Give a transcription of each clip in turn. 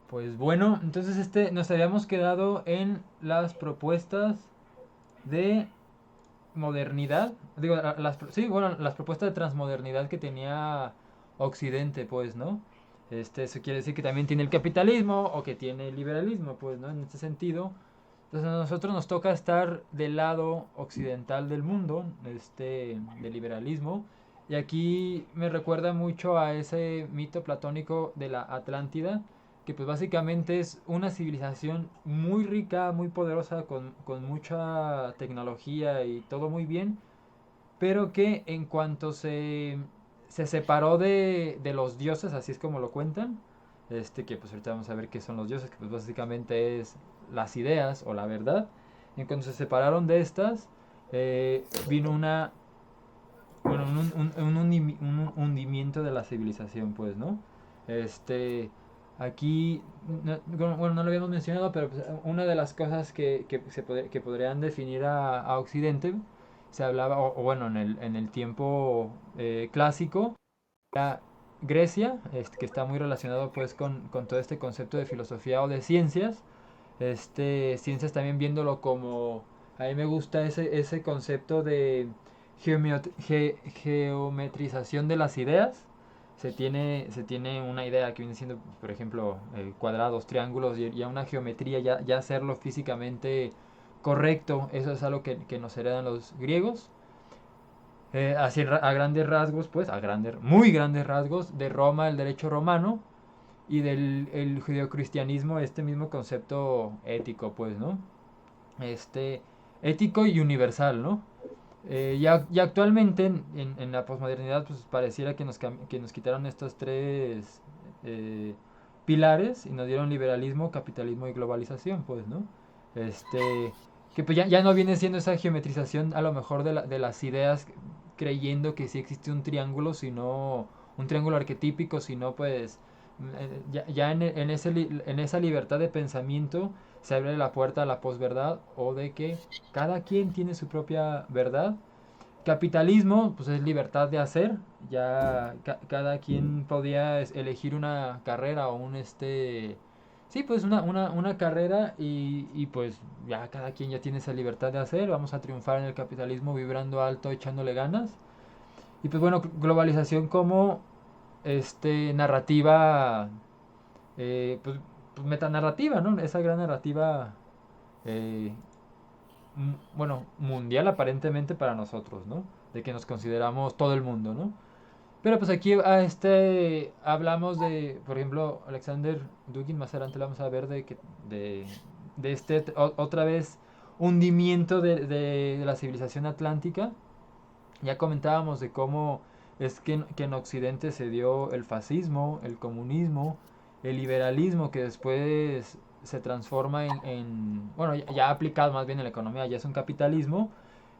Pues bueno, entonces nos habíamos quedado en las propuestas de modernidad, digo, sí, bueno, las propuestas de transmodernidad que tenía Occidente, pues, ¿no? Eso quiere decir que también tiene el capitalismo o que tiene el liberalismo, pues, ¿no? En este sentido, entonces a nosotros nos toca estar del lado occidental del mundo, del liberalismo, y aquí me recuerda mucho a ese mito platónico de la Atlántida, que pues básicamente es una civilización muy rica, muy poderosa, con mucha tecnología y todo muy bien, pero que en cuanto se separó de los dioses, así es como lo cuentan, que pues ahorita vamos a ver qué son los dioses, que pues básicamente es las ideas o la verdad. En cuanto se separaron de estas, vino bueno, un hundimiento de la civilización, pues, ¿no? Este, aquí, bueno, no lo habíamos mencionado, pero pues, una de las cosas que podrían definir a Occidente, se hablaba, o bueno, en el tiempo clásico, era Grecia, que está muy relacionado pues con todo este concepto de filosofía o de ciencias. Ciencias también viéndolo como, a mí me gusta ese concepto de geometrización de las ideas. Se tiene una idea que viene siendo, por ejemplo, cuadrados, triángulos y a una geometría, ya hacerlo físicamente correcto. Eso es algo que nos heredan los griegos. Así a grandes rasgos, pues, muy grandes rasgos, de Roma el derecho romano y del el judeocristianismo este mismo concepto ético, pues, ¿no? Este, Ético y universal, ¿no? Ya actualmente en la posmodernidad pues pareciera que nos quitaron estos tres eh, pilares y nos dieron liberalismo, capitalismo y globalización, pues, ¿no? Este, que pues ya no viene siendo esa geometrización a lo mejor de las ideas creyendo que sí existe un triángulo, sino un triángulo arquetípico, sino pues ya en esa libertad de pensamiento se abre la puerta a la posverdad o de que cada quien tiene su propia verdad. Capitalismo, pues es libertad de hacer. Ya cada quien podía elegir una carrera o Sí, pues una carrera y pues ya cada quien ya tiene esa libertad de hacer. Vamos a triunfar en el capitalismo vibrando alto, echándole ganas. Y pues bueno, globalización como narrativa, pues metanarrativa, ¿no? Esa gran narrativa eh, bueno, mundial aparentemente para nosotros, ¿no? De que nos consideramos todo el mundo, ¿no? Pero pues aquí hablamos de, por ejemplo, Alexander Dugin, más adelante lo vamos a ver de, de otra vez hundimiento de la civilización atlántica. Ya comentábamos de cómo es que en Occidente se dio el fascismo, el comunismo, el liberalismo, que después se transforma bueno, ya aplicado más bien en la economía, ya es un capitalismo,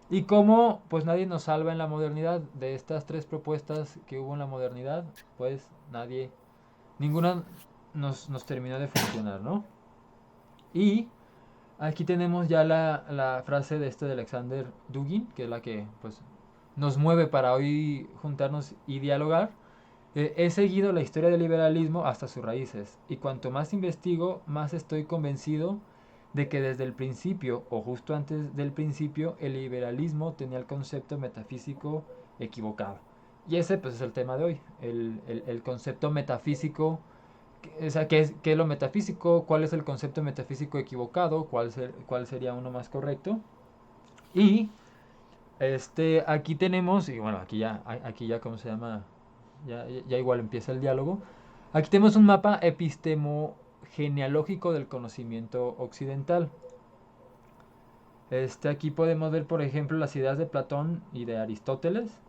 y cómo pues nadie nos salva en la modernidad de estas tres propuestas que hubo en la modernidad, pues ninguna nos terminó de funcionar, ¿no? Y aquí tenemos ya la frase de Alexander Dugin, que es la que pues nos mueve para hoy juntarnos y dialogar. He seguido la historia del liberalismo hasta sus raíces, y cuanto más investigo, más estoy convencido de que desde el principio, o justo antes del principio, el liberalismo tenía el concepto metafísico equivocado. Y ese pues es el tema de hoy, el concepto metafísico. O sea, qué es lo metafísico? ¿Cuál es el concepto metafísico equivocado? ¿Cuál sería uno más correcto? Y aquí tenemos, y bueno, aquí ya, ¿cómo se llama? Ya igual empieza el diálogo. Aquí tenemos un mapa epistemogenealógico del conocimiento occidental. Aquí podemos ver, por ejemplo, las ideas de Platón y de Aristóteles.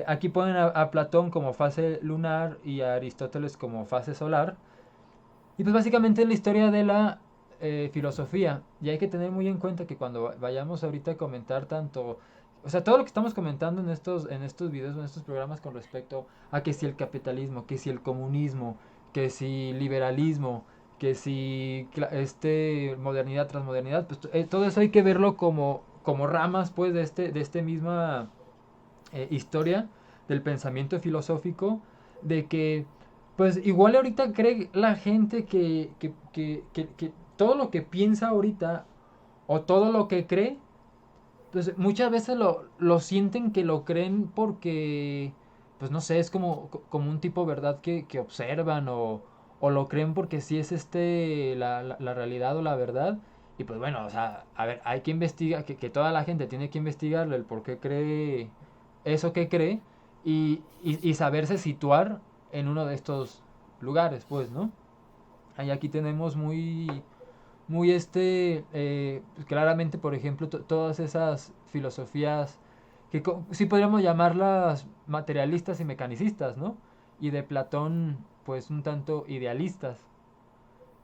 Aquí ponen a Platón como fase lunar y a Aristóteles como fase solar. Y pues básicamente es la historia de la filosofía. Y hay que tener muy en cuenta que cuando vayamos ahorita a comentar tanto, o sea, todo lo que estamos comentando en estos videos, en estos programas con respecto a que si el capitalismo, que si el comunismo, que si liberalismo, que si modernidad tras modernidad, pues todo eso hay que verlo como ramas pues de este misma historia del pensamiento filosófico, de que Pues igual ahorita cree la gente que todo lo que piensa ahorita o todo lo que cree, pues muchas veces lo sienten que lo creen porque, pues no sé, es como un tipo verdad que observan o lo creen porque sí es la realidad o la verdad. Y pues bueno, o sea, a ver, hay que investigar, que toda la gente tiene que investigarle el por qué cree eso que cree y saberse situar en uno de estos lugares, pues, ¿no? Y aquí tenemos muy pues, claramente, por ejemplo, todas esas filosofías que sí podríamos llamarlas materialistas y mecanicistas, ¿no? Y de Platón, pues un tanto idealistas.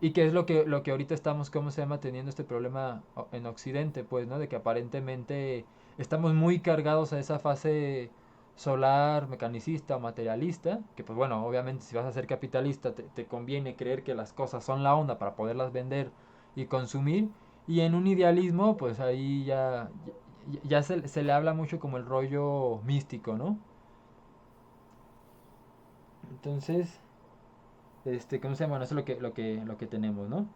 Y que es lo que ahorita estamos, ¿cómo se llama? Teniendo este problema en Occidente, pues, ¿no? De que aparentemente estamos muy cargados a esa fase solar, mecanicista o materialista, que pues bueno, obviamente si vas a ser capitalista te conviene creer que las cosas son la onda para poderlas vender y consumir, y en un idealismo, pues ahí ya se le habla mucho como el rollo místico, ¿no? Entonces, ¿cómo se llama? Bueno, eso es lo que tenemos, ¿no?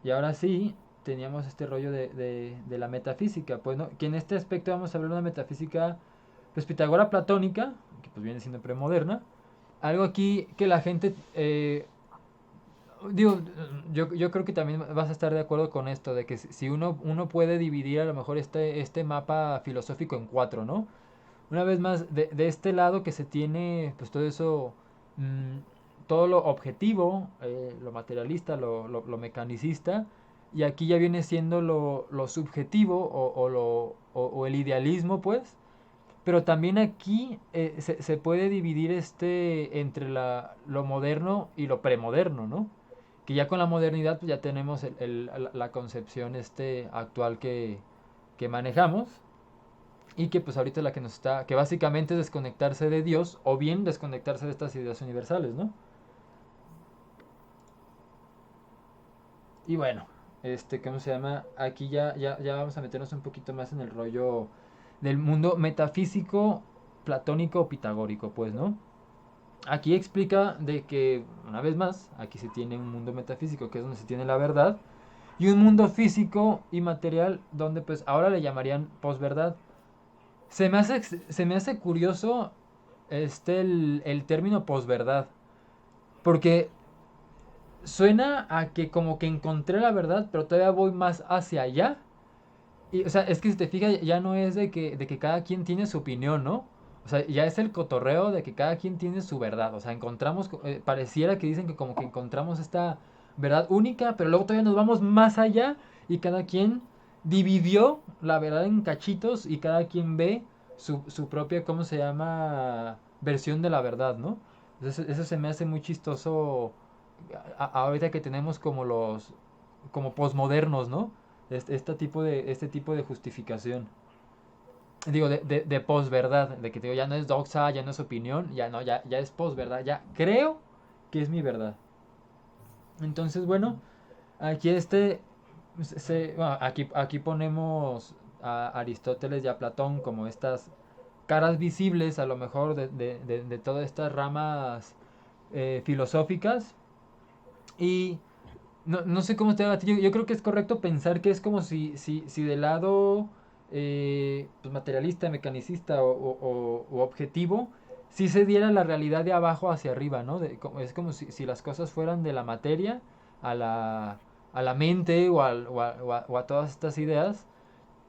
Y ahora sí, teníamos este rollo de la metafísica, pues, ¿no? Que en este aspecto vamos a hablar de una metafísica, pues, pitagórica platónica, que pues viene siendo premoderna. Algo aquí que la gente, digo, yo creo que también vas a estar de acuerdo con esto, de que si uno puede dividir a lo mejor este mapa filosófico en cuatro, ¿no? Una vez más, de este lado que se tiene, pues todo eso, mm, todo lo objetivo, lo materialista, lo mecanicista, y aquí ya viene siendo lo subjetivo o el idealismo, pues. Pero también aquí se puede dividir entre lo moderno y lo premoderno, ¿no? Que ya con la modernidad pues ya tenemos la concepción actual que manejamos y que pues ahorita es la que nos está, que básicamente es desconectarse de Dios o bien desconectarse de estas ideas universales, ¿no? Y bueno, ¿cómo se llama? Aquí ya vamos a meternos un poquito más en el rollo del mundo metafísico, platónico o pitagórico, pues, ¿no? Aquí explica de que, una vez más, aquí se tiene un mundo metafísico, que es donde se tiene la verdad, y un mundo físico y material, donde pues ahora le llamarían posverdad. Se me hace curioso el término posverdad. Porque suena a que como que encontré la verdad, pero todavía voy más hacia allá. Y, o sea, es que si te fijas, ya no es de que cada quien tiene su opinión, ¿no? O sea, ya es el cotorreo de que cada quien tiene su verdad. O sea, encontramos, pareciera que dicen que como que encontramos esta verdad única, pero luego todavía nos vamos más allá y cada quien dividió la verdad en cachitos y cada quien ve su propia, ¿cómo se llama? Versión de la verdad, ¿no? Entonces, eso se me hace muy chistoso ahorita que tenemos como posmodernos, ¿no? Este tipo de justificación. Digo, de posverdad, de que te digo, ya no es doxa, ya no es opinión, ya no, ya es posverdad, ya creo que es mi verdad. Entonces, bueno, aquí bueno, aquí ponemos a Aristóteles y a Platón como estas caras visibles, a lo mejor, de todas estas ramas filosóficas. Y no sé cómo te va a ti. Yo creo que es correcto pensar que es como si del lado pues materialista, mecanicista o objetivo, si se diera la realidad de abajo hacia arriba, ¿no? Es como si las cosas fueran de la materia a la mente o a todas estas ideas.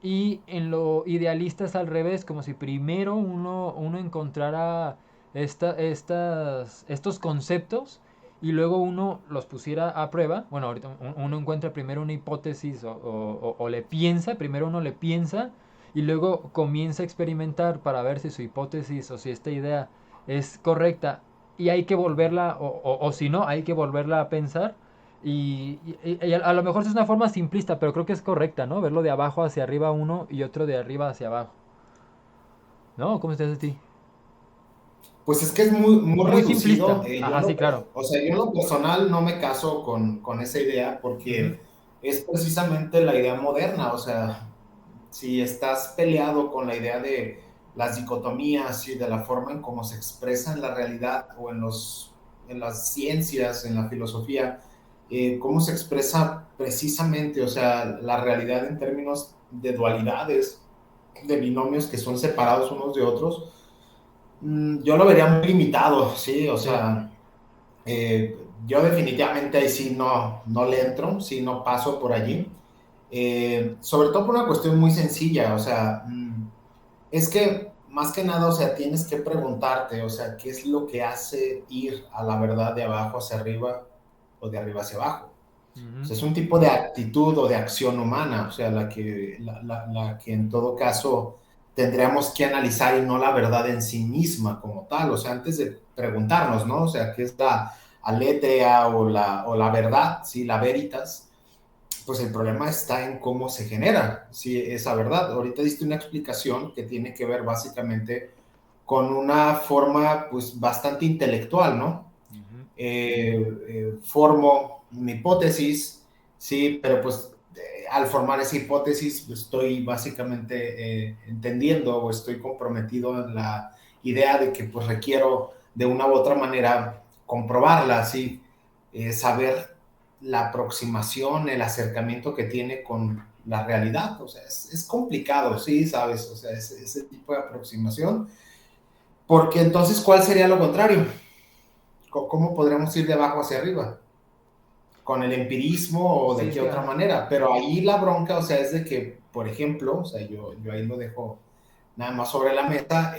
Y en lo idealista es al revés, como si primero uno encontrara estos conceptos y luego uno los pusiera a prueba. Bueno, ahorita uno encuentra primero una hipótesis o le piensa, primero uno le piensa y luego comienza a experimentar para ver si su hipótesis o si esta idea es correcta y hay que volverla, o si no, hay que volverla a pensar y a lo mejor es una forma simplista, pero creo que es correcta, ¿no? Verlo de abajo hacia arriba uno y otro de arriba hacia abajo. ¿No? ¿Cómo estás a ti? Pues es que es muy, muy Muy reducido. simplista. Ajá, sí, claro. O sea, yo en lo personal no me caso con esa idea Ujú. porque es precisamente la idea moderna. O sea, si estás peleado con la idea de las dicotomías y de la forma en cómo se expresa en la realidad o en los en las ciencias, en la filosofía, cómo se expresa precisamente, o sea, la realidad en términos de dualidades, de binomios que son separados unos de otros, yo lo vería muy limitado, ¿sí? O Sí. sea, yo definitivamente ahí sí no le entro, sí no paso por allí. Sobre todo por una cuestión muy sencilla, o sea, es que más que nada, o sea, tienes que preguntarte, o sea, ¿qué es lo que hace ir a la verdad de abajo hacia arriba o de arriba hacia abajo? O Ujú. sea, es un tipo de actitud o de acción humana, o sea, la que en todo caso tendríamos que analizar y no la verdad en sí misma como tal, o sea, antes de preguntarnos, ¿no? O sea, ¿qué es la aletrea o la verdad, sí, la veritas? Pues el problema está en cómo se genera, sí, esa verdad. Ahorita diste una explicación que tiene que ver básicamente con una forma, pues, bastante intelectual, ¿no? Ujú. Formo una hipótesis, sí, pero pues al formar esa hipótesis pues, estoy básicamente entendiendo o estoy comprometido en la idea de que pues requiero de una u otra manera comprobarla, sí, saber la aproximación, el acercamiento que tiene con la realidad, o sea, es complicado, sí, sabes, o sea, ese tipo de aproximación, porque entonces, ¿cuál sería lo contrario? ¿Cómo podremos ir de abajo hacia arriba? ¿Con el empirismo o Sí, de es qué que, otra ajá. manera? Pero ahí la bronca, o sea, es de que, por ejemplo, o sea, yo ahí lo dejo nada más sobre la mesa,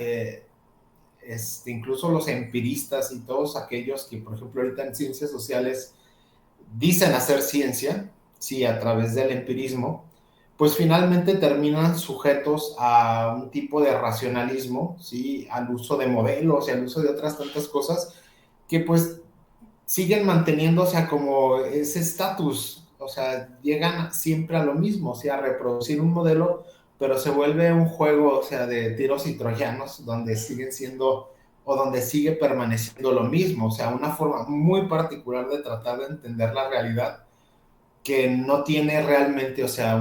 incluso los empiristas y todos aquellos que, por ejemplo, ahorita en ciencias sociales dicen hacer ciencia, sí, a través del empirismo, pues finalmente terminan sujetos a un tipo de racionalismo, sí, al uso de modelos y al uso de otras tantas cosas que pues siguen manteniéndose a como ese estatus, o sea, llegan siempre a lo mismo, o sea, a reproducir un modelo, pero se vuelve un juego, o sea, de tiros y troyanos, donde siguen siendo o donde sigue permaneciendo lo mismo, o sea, una forma muy particular de tratar de entender la realidad que no tiene realmente, o sea,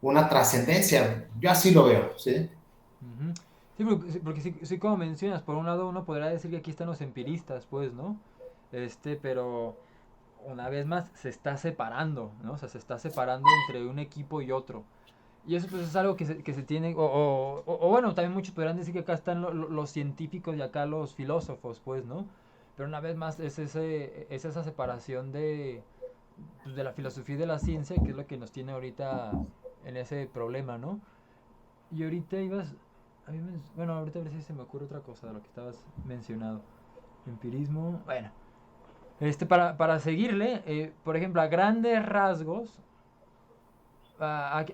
una trascendencia. Yo así lo veo, ¿sí? Ujú. Sí, porque sí, sí, como mencionas, por un lado uno podrá decir que aquí están los empiristas, pues, ¿no? Pero una vez más se está separando, ¿no? O sea, se está separando entre un equipo y otro. Y eso pues es algo que se tiene, o bueno, también muchos podrán decir que acá están los científicos y acá los filósofos, pues, ¿no? Pero una vez más es esa separación pues, de la filosofía y de la ciencia que es lo que nos tiene ahorita en ese problema, ¿no? Y ahorita ibas, bueno, ahorita a ver si se me ocurre otra cosa de lo que estabas mencionado. Empirismo, bueno. Para seguirle, por ejemplo, a grandes rasgos,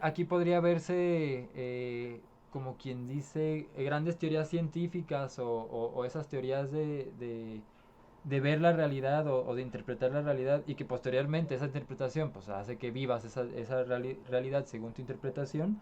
aquí podría verse como quien dice grandes teorías científicas o esas teorías de ver la realidad o de interpretar la realidad y que posteriormente esa interpretación pues hace que vivas esa realidad según tu interpretación.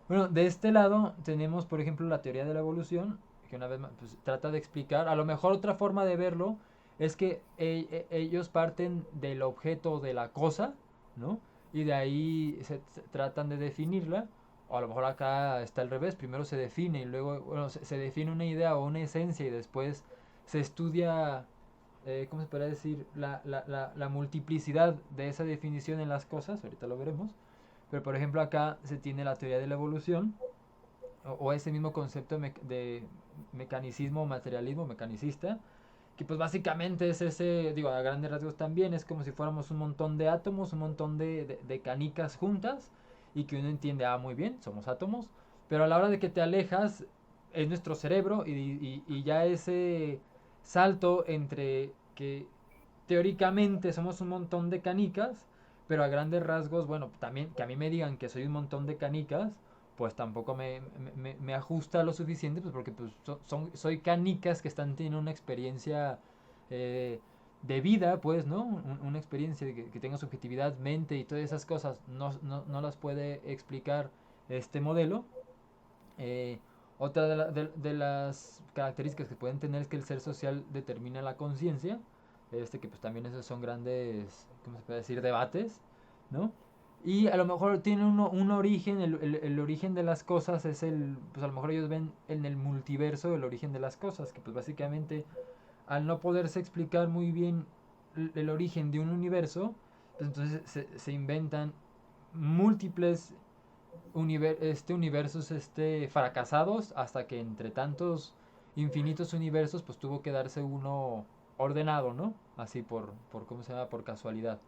Bueno, de este lado tenemos por ejemplo la teoría de la evolución que una vez más pues, trata de explicar, a lo mejor otra forma de verlo es que ellos parten del objeto de la cosa, ¿no? Y de ahí se tratan de definirla. O a lo mejor acá está al revés, primero se define y luego, bueno, se define una idea o una esencia y después se estudia, ¿cómo se puede decir? La multiplicidad de esa definición en las cosas, ahorita lo veremos. Pero por ejemplo acá se tiene la teoría de la evolución o ese mismo concepto de mecanicismo o materialismo mecanicista, que pues básicamente es ese, digo, a grandes rasgos también, es como si fuéramos un montón de átomos, un montón de canicas juntas, y que uno entiende, ah, muy bien, somos átomos, pero a la hora de que te alejas, es nuestro cerebro, y ya ese salto entre que teóricamente somos un montón de canicas, pero a grandes rasgos, bueno, también que a mí me digan que soy un montón de canicas, pues tampoco me ajusta lo suficiente, pues porque pues, soy canicas que están teniendo una experiencia de vida, pues, ¿no? Una experiencia que tenga subjetividad, mente y todas esas cosas, no las puede explicar este modelo. Eh, otra de las características que pueden tener es que el ser social determina la conciencia, que pues también esos son grandes, ¿cómo se puede decir?, debates, ¿no? Y a lo mejor tiene un origen, el origen de las cosas es pues a lo mejor ellos ven en el multiverso el origen de las cosas, que pues básicamente al no poderse explicar muy bien el origen de un universo, pues entonces se inventan múltiples universos fracasados hasta que entre tantos infinitos universos pues tuvo que darse uno ordenado, ¿no? Así por ¿cómo se llama? Por casualidad.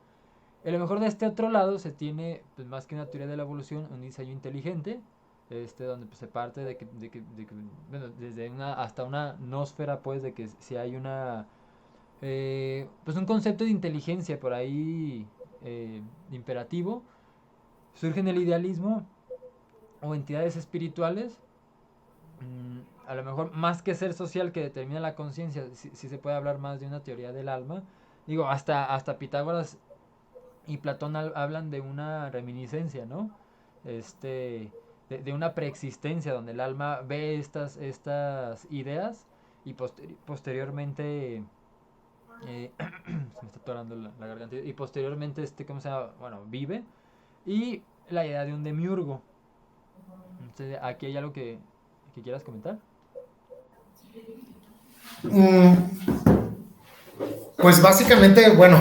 A lo mejor de este otro lado se tiene, pues más que una teoría de la evolución, un diseño inteligente, donde pues, se parte bueno, desde una, hasta una nósfera, pues, de que si hay una, pues un concepto de inteligencia por ahí imperativo, surge en el idealismo o entidades espirituales, a lo mejor más que ser social que determina la conciencia, si se puede hablar más de una teoría del alma. Digo, hasta Pitágoras y Platón hablan de una reminiscencia, ¿no? De una preexistencia donde el alma ve estas ideas y posteriormente se me está atorando la garganta, y posteriormente ¿cómo se llama? Bueno, vive, y la idea de un demiurgo. Entonces, aquí hay algo que quieras comentar. Mm, pues básicamente, bueno,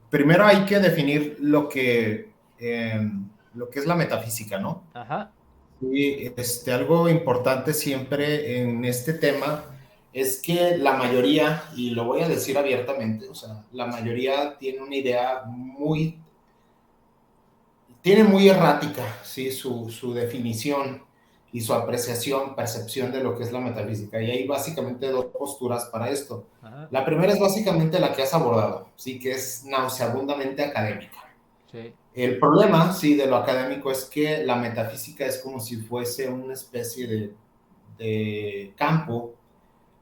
primero hay que definir lo que es la metafísica, ¿no? Ajá. Y algo importante siempre en este tema es que la mayoría, y lo voy a decir abiertamente, o sea, la mayoría tiene una idea tiene muy errática, ¿sí? Su definición y su apreciación, percepción de lo que es la metafísica. Y hay básicamente dos posturas para esto. Ajá. La primera es básicamente la que has abordado, ¿sí? Que es nauseabundamente académica. Sí. El problema, sí, de lo académico es que la metafísica es como si fuese una especie de campo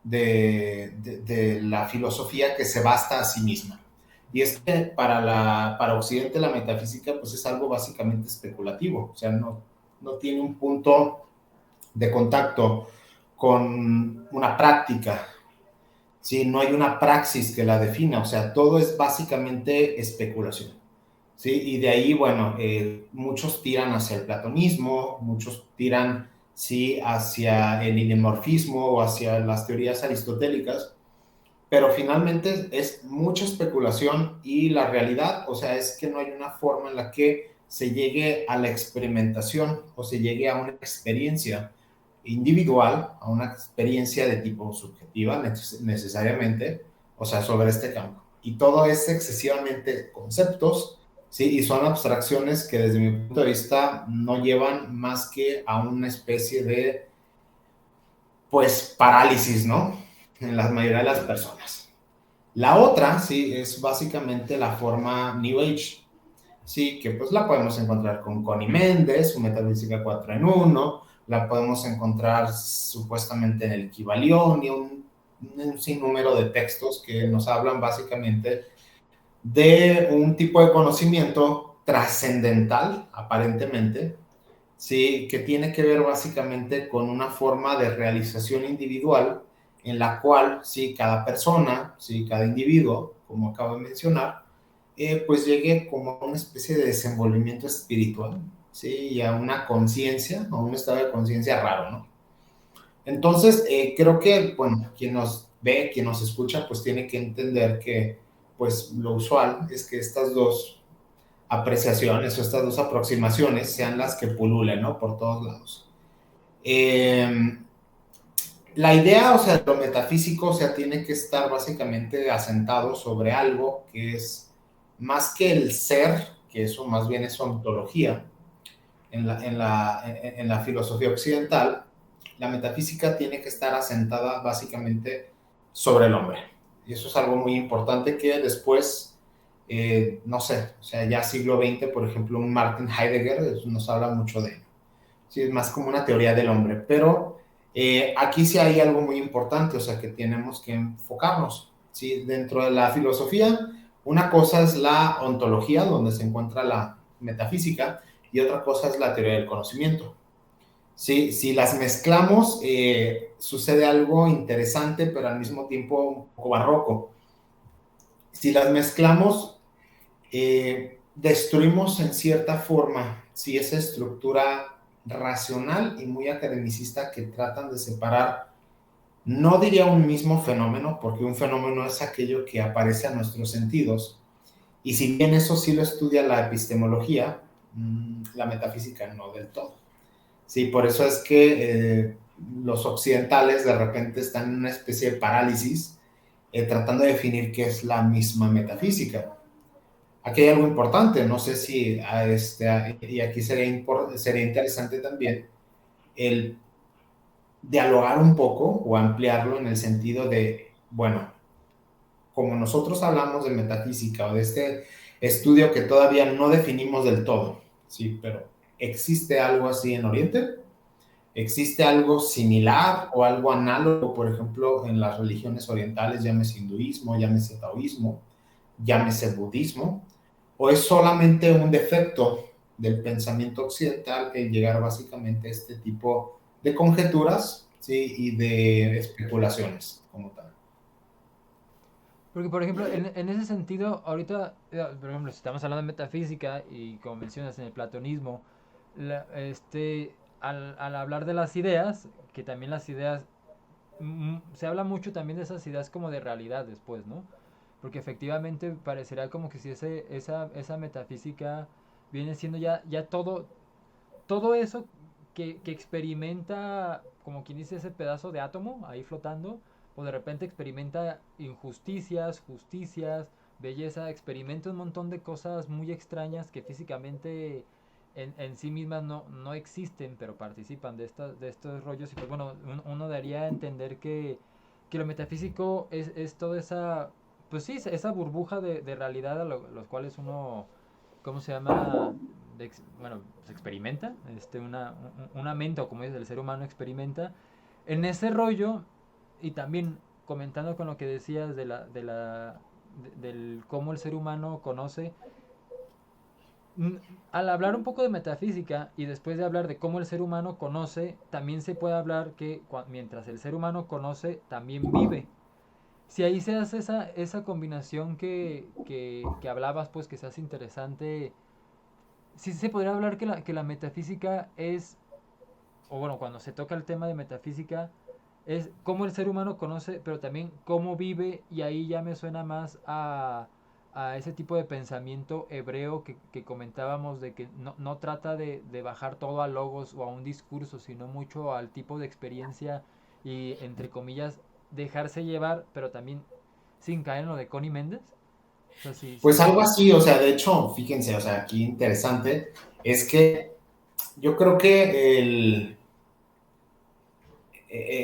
de la filosofía que se basta a sí misma. Y es que para Occidente la metafísica pues es algo básicamente especulativo, o sea, no tiene un punto de contacto con una práctica, ¿sí? No hay una praxis que la defina, o sea, todo es básicamente especulación. ¿Sí? Y de ahí, bueno, muchos tiran hacia el platonismo, muchos tiran, sí, hacia el idemorfismo o hacia las teorías aristotélicas, pero finalmente es mucha especulación y la realidad, o sea, es que no hay una forma en la que se llegue a la experimentación o se llegue a una experiencia individual, a una experiencia de tipo subjetiva necesariamente, o sea, sobre este campo. Y todo es excesivamente conceptos, ¿sí? Y son abstracciones que desde mi punto de vista no llevan más que a una especie de, pues, parálisis, ¿no? En la mayoría de las personas. La otra, sí, es básicamente la forma New Age, sí, que pues la podemos encontrar con Connie Méndez, su Metafísica 4 en 1, la podemos encontrar supuestamente en el Kybalión y un sinnúmero de textos que nos hablan básicamente de un tipo de conocimiento trascendental, aparentemente, sí, que tiene que ver básicamente con una forma de realización individual en la cual, sí, cada persona, sí, cada individuo, como acabo de mencionar, pues llegue como a una especie de desenvolvimiento espiritual, sí, y a una conciencia, a un estado de conciencia raro, ¿no? Entonces, creo que, bueno, quien nos ve, quien nos escucha, pues tiene que entender que, pues lo usual es que estas dos apreciaciones o estas dos aproximaciones sean las que pululen, ¿no? Por todos lados. Eh, la idea, o sea, lo metafísico, o sea, tiene que estar básicamente asentado sobre algo que es más que el ser, que eso más bien es ontología, en la filosofía occidental, la metafísica tiene que estar asentada básicamente sobre el hombre. Y eso es algo muy importante que después, no sé, o sea, ya siglo XX, por ejemplo, un Martin Heidegger nos habla mucho de ello. Sí, es más como una teoría del hombre, pero aquí sí hay algo muy importante, o sea, que tenemos que enfocarnos. ¿Sí? Dentro de la filosofía, una cosa es la ontología, donde se encuentra la metafísica, y otra cosa es la teoría del conocimiento. ¿Sí? Si las mezclamos, sucede algo interesante, pero al mismo tiempo un poco barroco. Si las mezclamos, destruimos en cierta forma, si esa estructura racional y muy academicista que tratan de separar No diría un mismo fenómeno, porque un fenómeno es aquello que aparece a nuestros sentidos, y si bien eso sí lo estudia la epistemología, la metafísica no del todo. Sí, por eso es que los occidentales de repente están en una especie de parálisis tratando de definir qué es la misma metafísica. Aquí hay algo importante, no sé si y aquí sería interesante también el dialogar un poco o ampliarlo en el sentido de, bueno, como nosotros hablamos de metafísica o de este estudio que todavía no definimos del todo, sí, pero ¿existe algo así en Oriente? ¿Existe algo similar o algo análogo, por ejemplo, en las religiones orientales, llámese hinduismo, llámese taoísmo, llámese budismo? ¿O es solamente un defecto del pensamiento occidental el llegar básicamente a este tipo de conjeturas, ¿sí? Y de especulaciones como tal? Porque, por ejemplo, en ese sentido, ahorita, por ejemplo, si estamos hablando de metafísica y como mencionas en el platonismo, al hablar de las ideas, que también las ideas, se habla mucho también de esas ideas como de realidad después, ¿no? Porque efectivamente parecería como que si esa metafísica viene siendo ya todo eso que experimenta, como quien dice, ese pedazo de átomo ahí flotando, o de repente experimenta injusticias, justicias, belleza, experimenta un montón de cosas muy extrañas que físicamente en sí mismas no existen, pero participan de estos rollos. Y pues bueno, uno daría a entender que lo metafísico es toda esa, pues sí, esa burbuja de realidad a los cuales uno, ¿cómo se llama? Bueno, se experimenta, una mente, o como es el ser humano experimenta en ese rollo. Y también comentando con lo que decías del cómo el ser humano conoce, mm, al hablar un poco de metafísica y después de hablar de cómo el ser humano conoce, también se puede hablar que mientras el ser humano conoce, también vive. Si ahí se hace esa combinación que hablabas, pues que se hace interesante, sí se podría hablar que la metafísica es, o bueno, cuando se toca el tema de metafísica, es cómo el ser humano conoce, pero también cómo vive, y ahí ya me suena más a ese tipo de pensamiento hebreo que comentábamos, de que no trata de bajar todo a logos o a un discurso, sino mucho al tipo de experiencia y, entre comillas, dejarse llevar, pero también sin caer en lo de Connie Méndez. O sea, Pues algo así, o sea, de hecho, fíjense, o sea, aquí interesante es que yo creo que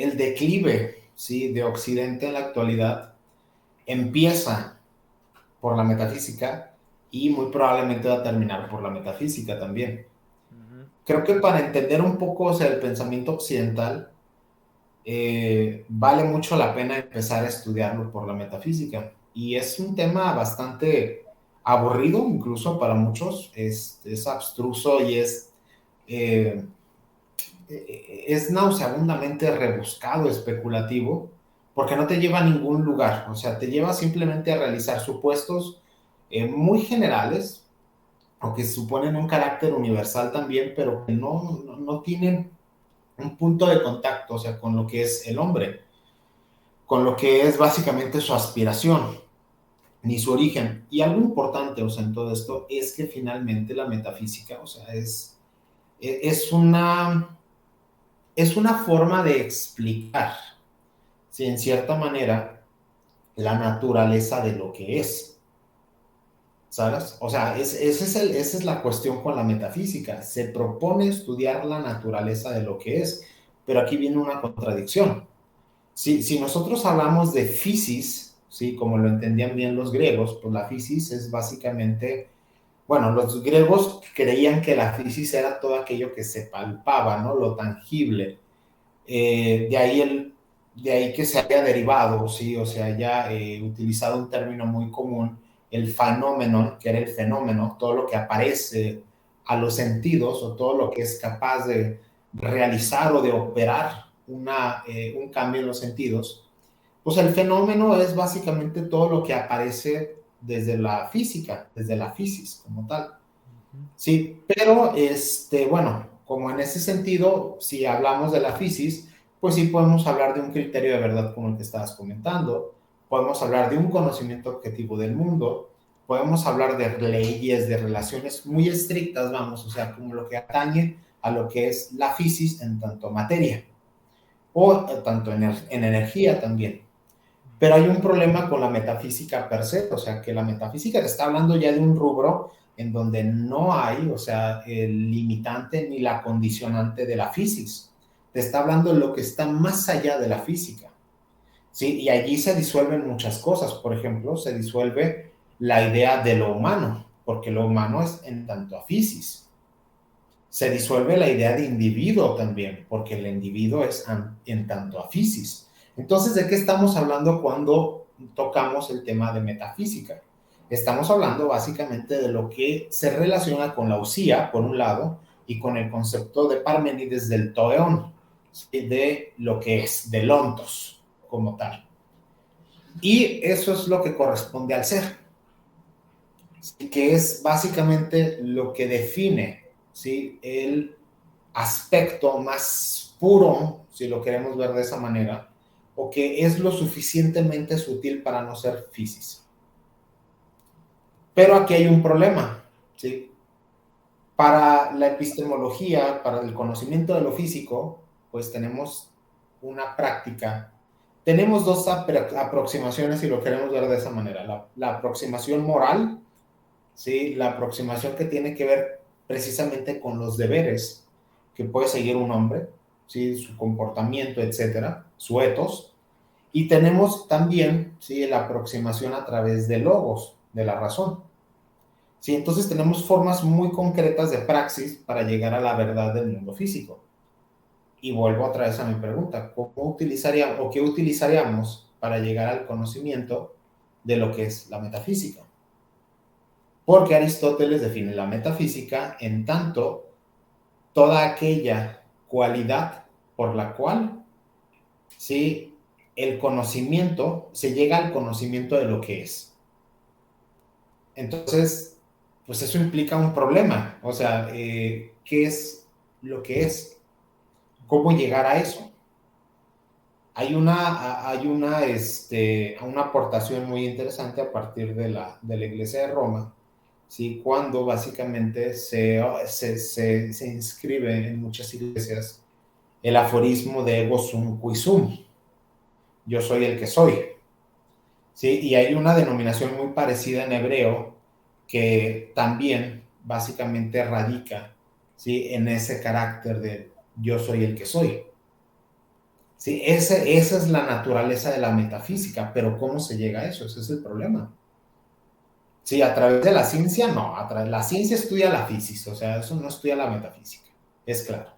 el declive, ¿sí? De Occidente en la actualidad empieza por la metafísica y muy probablemente va a terminar por la metafísica también. ujú, Creo que para entender un poco, o sea, el pensamiento occidental, vale mucho la pena empezar a estudiarlo por la metafísica. Y es un tema bastante aburrido, incluso para muchos, es abstruso y eh, es nauseabundamente rebuscado, especulativo, porque no te lleva a ningún lugar, o sea, te lleva simplemente a realizar supuestos muy generales, o que suponen un carácter universal también, pero que no tienen un punto de contacto, o sea, con lo que es el hombre, con lo que es básicamente su aspiración, ni su origen. Y algo importante, o sea, en todo esto, es que finalmente la metafísica, o sea, es es una forma de explicar, si en cierta manera, la naturaleza de lo que es, ¿sabes? O sea, esa es la cuestión con la metafísica. Se propone estudiar la naturaleza de lo que es, pero aquí viene una contradicción. Si nosotros hablamos de physis, ¿sí? Como lo entendían bien los griegos, pues la physis es básicamente, bueno, los griegos creían que la physis era todo aquello que se palpaba, ¿no? Lo tangible. De ahí de ahí que se haya derivado, ¿sí? O sea, haya utilizado un término muy común, el fenómeno, que era el fenómeno, todo lo que aparece a los sentidos o todo lo que es capaz de realizar o de operar un cambio en los sentidos, pues el fenómeno es básicamente todo lo que aparece desde la física, desde la fisis como tal. ujú. Sí, pero bueno, como en ese sentido, si hablamos de la fisis, pues sí podemos hablar de un criterio de verdad como el que estabas comentando, podemos hablar de un conocimiento objetivo del mundo, podemos hablar de leyes, de relaciones muy estrictas, vamos, o sea, como lo que atañe a lo que es la física en tanto materia, o tanto en energía también. Pero hay un problema con la metafísica per se, o sea, que la metafísica te está hablando ya de un rubro en donde no hay, o sea, el limitante ni la condicionante de la física. Te está hablando de lo que está más allá de la física, ¿sí? Y allí se disuelven muchas cosas. Por ejemplo, se disuelve la idea de lo humano, porque lo humano es en tanto a física. Se disuelve la idea de individuo también, porque el individuo es en tanto a física. Entonces, ¿de qué estamos hablando cuando tocamos el tema de metafísica? Estamos hablando básicamente de lo que se relaciona con la usía, por un lado, y con el concepto de Parménides del toeón, de lo que es, del ontos, como tal. Y eso es lo que corresponde al ser, que es básicamente lo que define, ¿sí?, el aspecto más puro, si lo queremos ver de esa manera, o que es lo suficientemente sutil para no ser físico. Pero aquí hay un problema, ¿sí? Para la epistemología, para el conocimiento de lo físico, pues tenemos una práctica. Tenemos dos aproximaciones, si lo queremos ver de esa manera. La aproximación moral, ¿sí? La aproximación que tiene que ver precisamente con los deberes que puede seguir un hombre, ¿sí? Su comportamiento, etcétera, su etos. Y tenemos también, ¿sí?, la aproximación a través de logos, de la razón. ¿Sí? Entonces tenemos formas muy concretas de praxis para llegar a la verdad del mundo físico. Y vuelvo otra vez a mi pregunta, ¿cómo utilizaríamos o qué utilizaríamos para llegar al conocimiento de lo que es la metafísica? Porque Aristóteles define la metafísica en tanto toda aquella cualidad por la cual, ¿sí?, el conocimiento, se llega al conocimiento de lo que es. Entonces, pues eso implica un problema. O sea, ¿qué es lo que es? ¿Cómo llegar a eso? Hay una aportación muy interesante a partir de la Iglesia de Roma, ¿sí?, cuando básicamente se inscribe en muchas iglesias el aforismo de ego sum qui sum, yo soy el que soy, ¿sí? Y hay una denominación muy parecida en hebreo que también básicamente radica, ¿sí?, en ese carácter de yo soy el que soy. Sí, esa es la naturaleza de la metafísica, pero ¿cómo se llega a eso? Ese es el problema. Sí, a través de la ciencia, no, la ciencia estudia la física, o sea, eso no estudia la metafísica, es claro.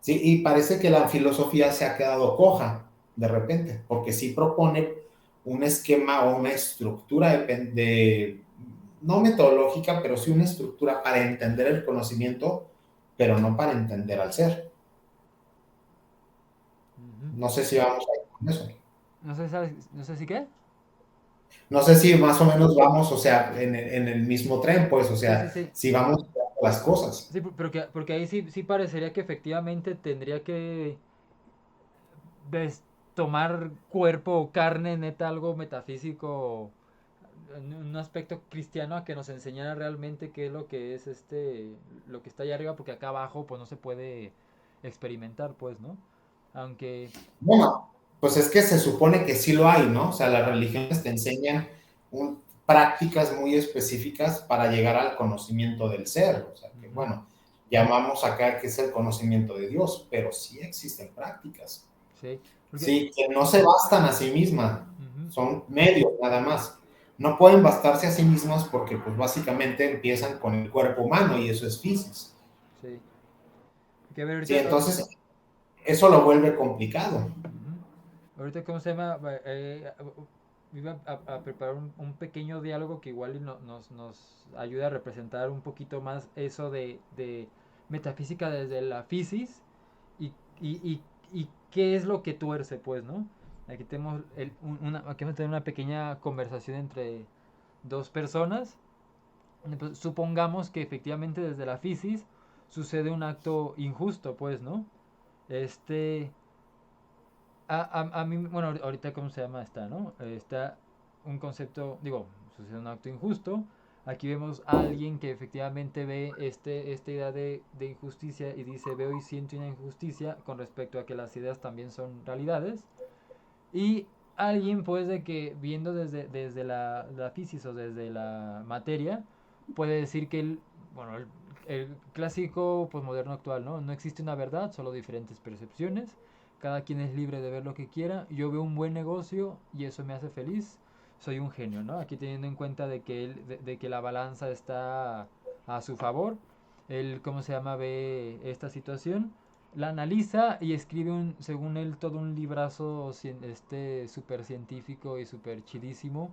Sí, y parece que la filosofía se ha quedado coja de repente, porque sí propone un esquema o una estructura no metodológica, pero sí una estructura para entender el conocimiento, pero no para entender al ser. Ujú. No sé si vamos a ir con eso. No sé, ¿sabes? No sé si qué. No sé si más o menos vamos, o sea, en el mismo tren, pues, o Sí, sí, sea, sí. si vamos a las cosas. Sí, porque ahí sí, sí parecería que efectivamente tendría que tomar cuerpo o carne neta, algo metafísico, un aspecto cristiano a que nos enseñara realmente qué es lo que es lo que está allá arriba, porque acá abajo pues no se puede experimentar, pues, ¿no? Aunque, Bueno, pues es que se supone que sí lo hay, ¿no? O sea, las religiones te enseñan prácticas muy específicas para llegar al conocimiento del ser. O sea, que ujú, bueno, llamamos acá que es el conocimiento de Dios, pero sí existen prácticas. sí, porque, Sí, que no se bastan a sí mismas, ujú, son medios nada más. No pueden bastarse a sí mismas porque pues básicamente empiezan con el cuerpo humano y eso es físico. sí. Que a ver, Sí, ahorita, entonces eso lo vuelve complicado. ujú. Ahorita, ¿cómo se llama? Iba a preparar un pequeño diálogo que igual y nos ayuda a representar un poquito más eso de metafísica desde la fisis y, y, y, y qué es lo que tuerce, pues, ¿no? Aquí tenemos, aquí vamos a tener una pequeña conversación entre dos personas. Pues, supongamos que efectivamente desde la fisis sucede un acto injusto, pues, ¿no? Este, a mí, bueno, ahorita cómo se llama está, ¿no? Está un concepto, digo, sucede un acto injusto. Aquí vemos a alguien que efectivamente ve esta idea de injusticia y dice, veo y siento una injusticia con respecto a que las ideas también son realidades. Y alguien, pues, de que viendo desde la física o desde la materia, puede decir que bueno, el clásico posmoderno actual, ¿no? No existe una verdad, solo diferentes percepciones. Cada quien es libre de ver lo que quiera. Yo veo un buen negocio y eso me hace feliz. Soy un genio, ¿no? Aquí teniendo en cuenta de que la balanza está a su favor. Él, ¿cómo se llama? Ve esta situación, la analiza y escribe según él todo un librazo súper científico y súper chidísimo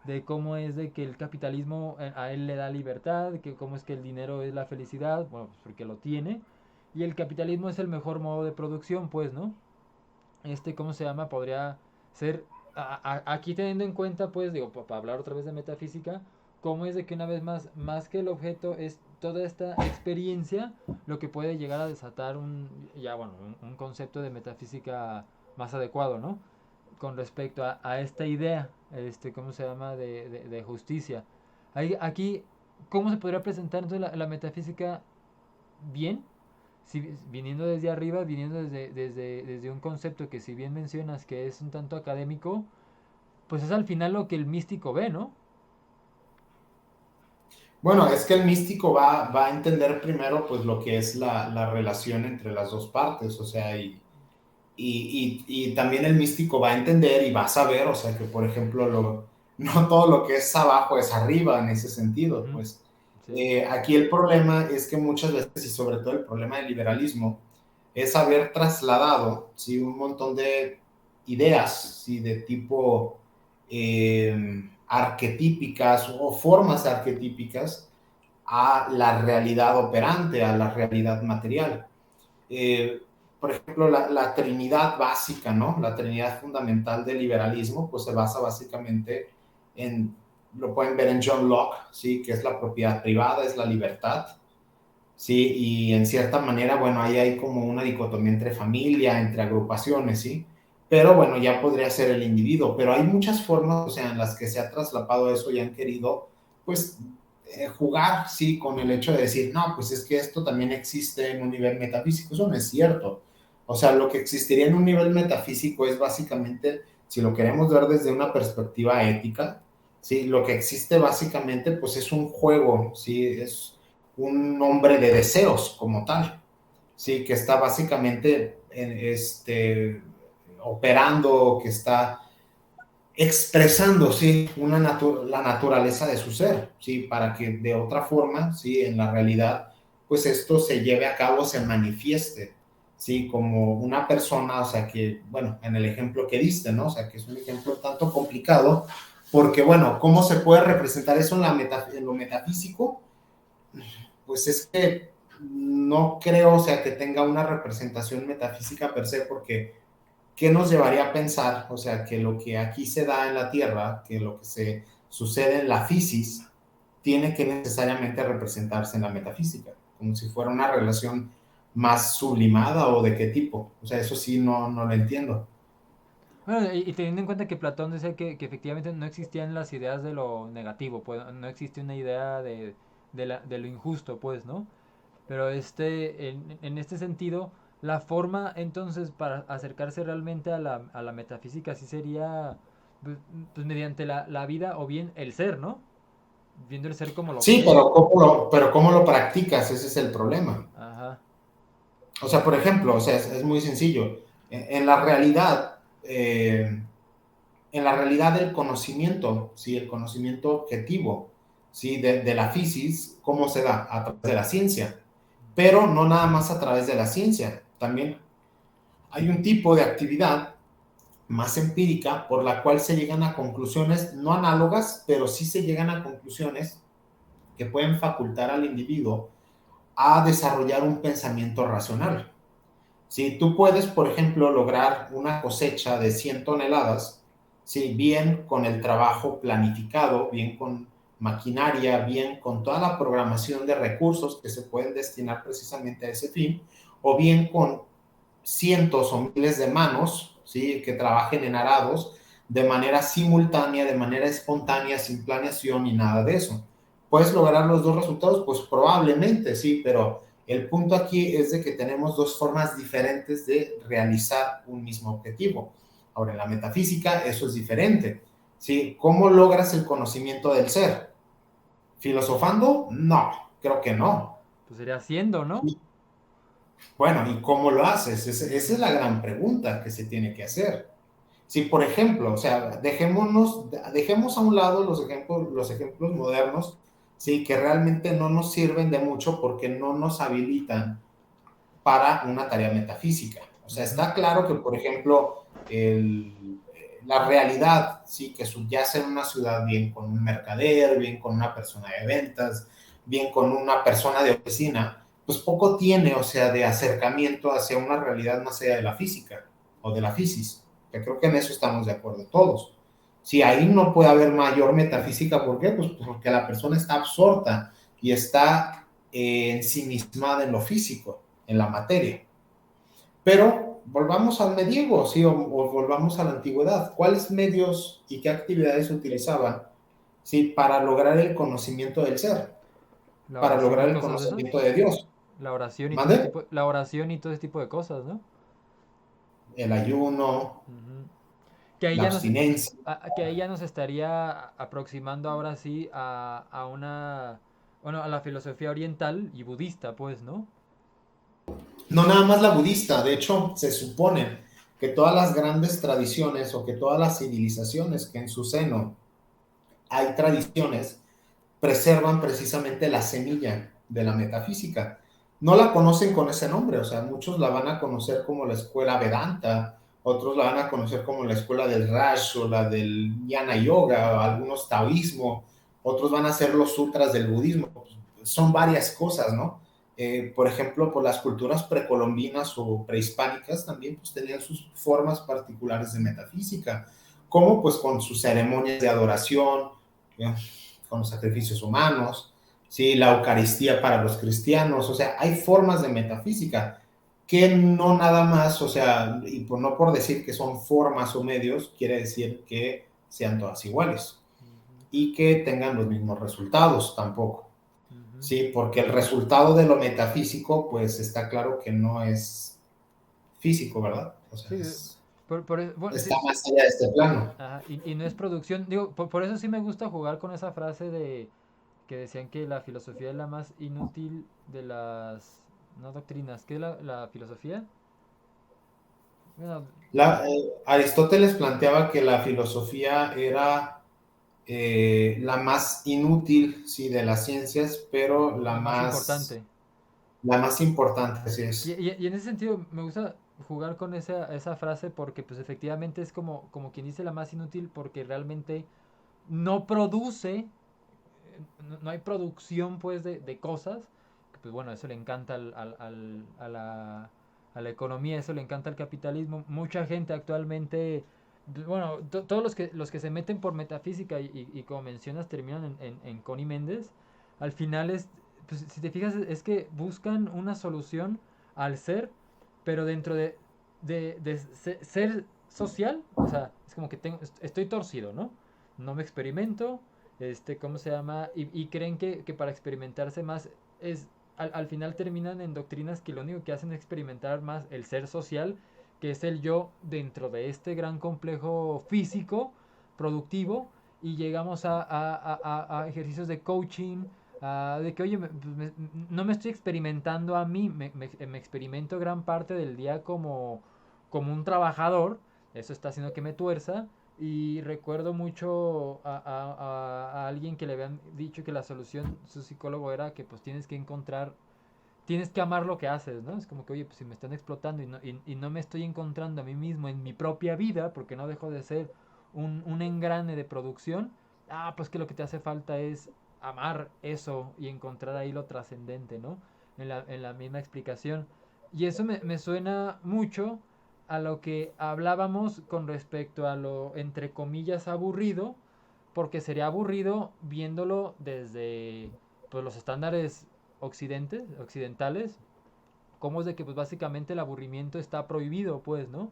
de cómo es de que el capitalismo a él le da libertad, que cómo es que el dinero es la felicidad, bueno, pues porque lo tiene, y el capitalismo es el mejor modo de producción, pues, ¿no? ¿Cómo se llama? Podría ser, aquí teniendo en cuenta, pues, digo, para hablar otra vez de metafísica, cómo es de que una vez más que el objeto es toda esta experiencia, lo que puede llegar a desatar ya bueno, un concepto de metafísica más adecuado, ¿no? Con respecto a esta idea, ¿cómo se llama? De justicia. Aquí, ¿cómo se podría presentar entonces la metafísica bien? Si, viniendo desde arriba, viniendo desde un concepto que si bien mencionas que es un tanto académico, pues es al final lo que el místico ve, ¿no? Bueno, es que el místico va a entender primero pues lo que es la relación entre las dos partes, o sea, y también el místico va a entender y va a saber, o sea, que por ejemplo, no todo lo que es abajo es arriba en ese sentido, Ujú. pues Sí. aquí el problema es que muchas veces, y sobre todo el problema del liberalismo, es haber trasladado, ¿sí? Un montón de ideas, ¿sí? De tipo arquetípicas o formas arquetípicas a la realidad operante, a la realidad material. Eh, por ejemplo, la trinidad básica, ¿no? La trinidad fundamental del liberalismo, pues se basa básicamente en, lo pueden ver en John Locke, ¿sí? Que es la propiedad privada, es la libertad, ¿sí? Y en cierta manera, bueno, ahí hay como una dicotomía entre familia, entre agrupaciones, ¿sí? Pero bueno, ya podría ser el individuo, pero hay muchas formas, o sea, en las que se ha traslapado eso y han querido, pues, jugar, sí, con el hecho de decir, no, pues es que esto también existe en un nivel metafísico, eso no es cierto. O sea, lo que existiría en un nivel metafísico es básicamente, si lo queremos ver desde una perspectiva ética, sí, lo que existe básicamente, pues es un juego, sí, es un hombre de deseos como tal, sí, que está básicamente operando, que está expresando, sí, la naturaleza de su ser, sí, para que de otra forma, sí, en la realidad, pues esto se lleve a cabo, se manifieste, sí, como una persona, o sea, que, bueno, en el ejemplo que diste, ¿no? O sea, que es un ejemplo tanto complicado, porque, bueno, ¿cómo se puede representar eso en lo metafísico? Pues es que no creo, o sea, que tenga una representación metafísica per se, porque ¿qué nos llevaría a pensar? O sea, que lo que aquí se da en la Tierra, que lo que se sucede en la física, tiene que necesariamente representarse en la metafísica, como si fuera una relación más sublimada o de qué tipo. O sea, eso sí no lo entiendo. Bueno, y teniendo en cuenta que Platón decía que efectivamente no existían las ideas de lo negativo, pues no existe una idea de lo injusto, pues, ¿no? Pero en este sentido, la forma entonces para acercarse realmente a la metafísica sí sería pues, pues, mediante la vida o bien el ser, ¿no? Viendo el ser como lo Sí, que es. pero ¿cómo lo practicas? Ese es el problema. Ajá. O sea, por ejemplo, o sea, es muy sencillo. En la realidad, en la realidad del conocimiento, ¿sí? El conocimiento objetivo, ¿sí? De la física, ¿cómo se da? A través de la ciencia. Pero no nada más a través de la ciencia. También hay un tipo de actividad más empírica por la cual se llegan a conclusiones no análogas, pero sí se llegan a conclusiones que pueden facultar al individuo a desarrollar un pensamiento racional. Si tú puedes, por ejemplo, lograr una cosecha de 100 toneladas, ¿sí? Bien con el trabajo planificado, bien con maquinaria, bien con toda la programación de recursos que se pueden destinar precisamente a ese fin, o bien con cientos o miles de manos, ¿sí? Que trabajen en arados de manera simultánea, de manera espontánea, sin planeación ni nada de eso. ¿Puedes lograr los dos resultados? Pues probablemente sí, pero el punto aquí es de que tenemos dos formas diferentes de realizar un mismo objetivo. Ahora, en la metafísica eso es diferente, ¿sí? ¿Cómo logras el conocimiento del ser? ¿Filosofando? No, creo que no. Pues sería haciendo, ¿no? Bueno, ¿y cómo lo haces? Esa es la gran pregunta que se tiene que hacer. Si, por ejemplo, o sea, dejemos a un lado los ejemplos modernos, sí, que realmente no nos sirven de mucho porque no nos habilitan para una tarea metafísica. O sea, Ujú. está claro que, por ejemplo, la realidad, sí, que subyace en una ciudad, bien con un mercader, bien con una persona de ventas, bien con una persona de oficina, pues poco tiene, o sea, de acercamiento hacia una realidad más allá de la física o de la fisis. Que creo que en eso estamos de acuerdo todos. Si ahí no puede haber mayor metafísica, ¿por qué? Pues porque la persona está absorta y está ensimismada en lo físico, en la materia. Pero volvamos al medievo, ¿sí? O volvamos a la antigüedad. ¿Cuáles medios y qué actividades se utilizaban, ¿sí? Para lograr el conocimiento del ser, La para oración lograr y el cosas de esas. conocimiento de Dios? La oración y todo ese ¿Mande? tipo, la oración y todo ese tipo de cosas, ¿no? El ayuno, Ujú. Que ahí la ya nos, abstinencia. que ahí ya nos estaría aproximando ahora sí a una, bueno, a la filosofía oriental y budista, pues, ¿no? No nada más la budista, de hecho, se supone que todas las grandes tradiciones o que todas las civilizaciones que en su seno hay tradiciones preservan precisamente la semilla de la metafísica. No la conocen con ese nombre, o sea, muchos la van a conocer como la escuela Vedanta, otros la van a conocer como la escuela del Raj o la del Jnana Yoga, o algunos taoísmo, otros van a ser los sutras del budismo. Son varias cosas, ¿no? Por ejemplo, por las culturas precolombinas o prehispánicas también pues, tenían sus formas particulares de metafísica, como pues con sus ceremonias de adoración, ¿sí? Con los sacrificios humanos, ¿sí? La Eucaristía para los cristianos, o sea, hay formas de metafísica que no nada más, o sea, y no por decir que son formas o medios, quiere decir que sean todas iguales Ujú, y que tengan los mismos resultados tampoco. ujú. Sí, porque el resultado de lo metafísico, pues está claro que no es físico, ¿verdad? O sea, Sí, bueno, está más allá de este plano. ajá, y no es producción, digo, por eso sí me gusta jugar con esa frase de que decían que la filosofía es la más inútil de las, no doctrinas, ¿qué es la filosofía? Bueno, Aristóteles planteaba que la filosofía era la más inútil, sí, de las ciencias, pero la más importante. la más importante, así Y, es. y en ese sentido me gusta jugar con esa frase porque pues efectivamente es como quien dice la más inútil porque realmente no produce, no hay producción pues de cosas, que pues bueno, eso le encanta a la economía, eso le encanta al capitalismo. Mucha gente actualmente, bueno, todos los que se meten por metafísica y como mencionas terminan en Connie Méndez, al final es, pues, si te fijas, es que buscan una solución al ser, pero dentro de ser social, o sea, es como que estoy torcido, ¿no? No me experimento, ¿cómo se llama? Y creen que para experimentarse más es, al final terminan en doctrinas que lo único que hacen es experimentar más el ser social, que es el yo dentro de este gran complejo físico, productivo, y llegamos a ejercicios de coaching, de que, oye, no me estoy experimentando a mí, me experimento gran parte del día como un trabajador, eso está haciendo que me tuerza, y recuerdo mucho a alguien que le habían dicho que la solución, su psicólogo, era que pues tienes que amar lo que haces, ¿no? Es como que, oye, pues si me están explotando y no me estoy encontrando a mí mismo en mi propia vida, porque no dejo de ser un engrane de producción, pues que lo que te hace falta es amar eso y encontrar ahí lo trascendente, ¿no? En la misma explicación. Y eso me suena mucho a lo que hablábamos con respecto a lo, entre comillas, aburrido, porque sería aburrido viéndolo desde pues, los estándares occidentales, como es de que pues básicamente el aburrimiento está prohibido, pues, ¿no?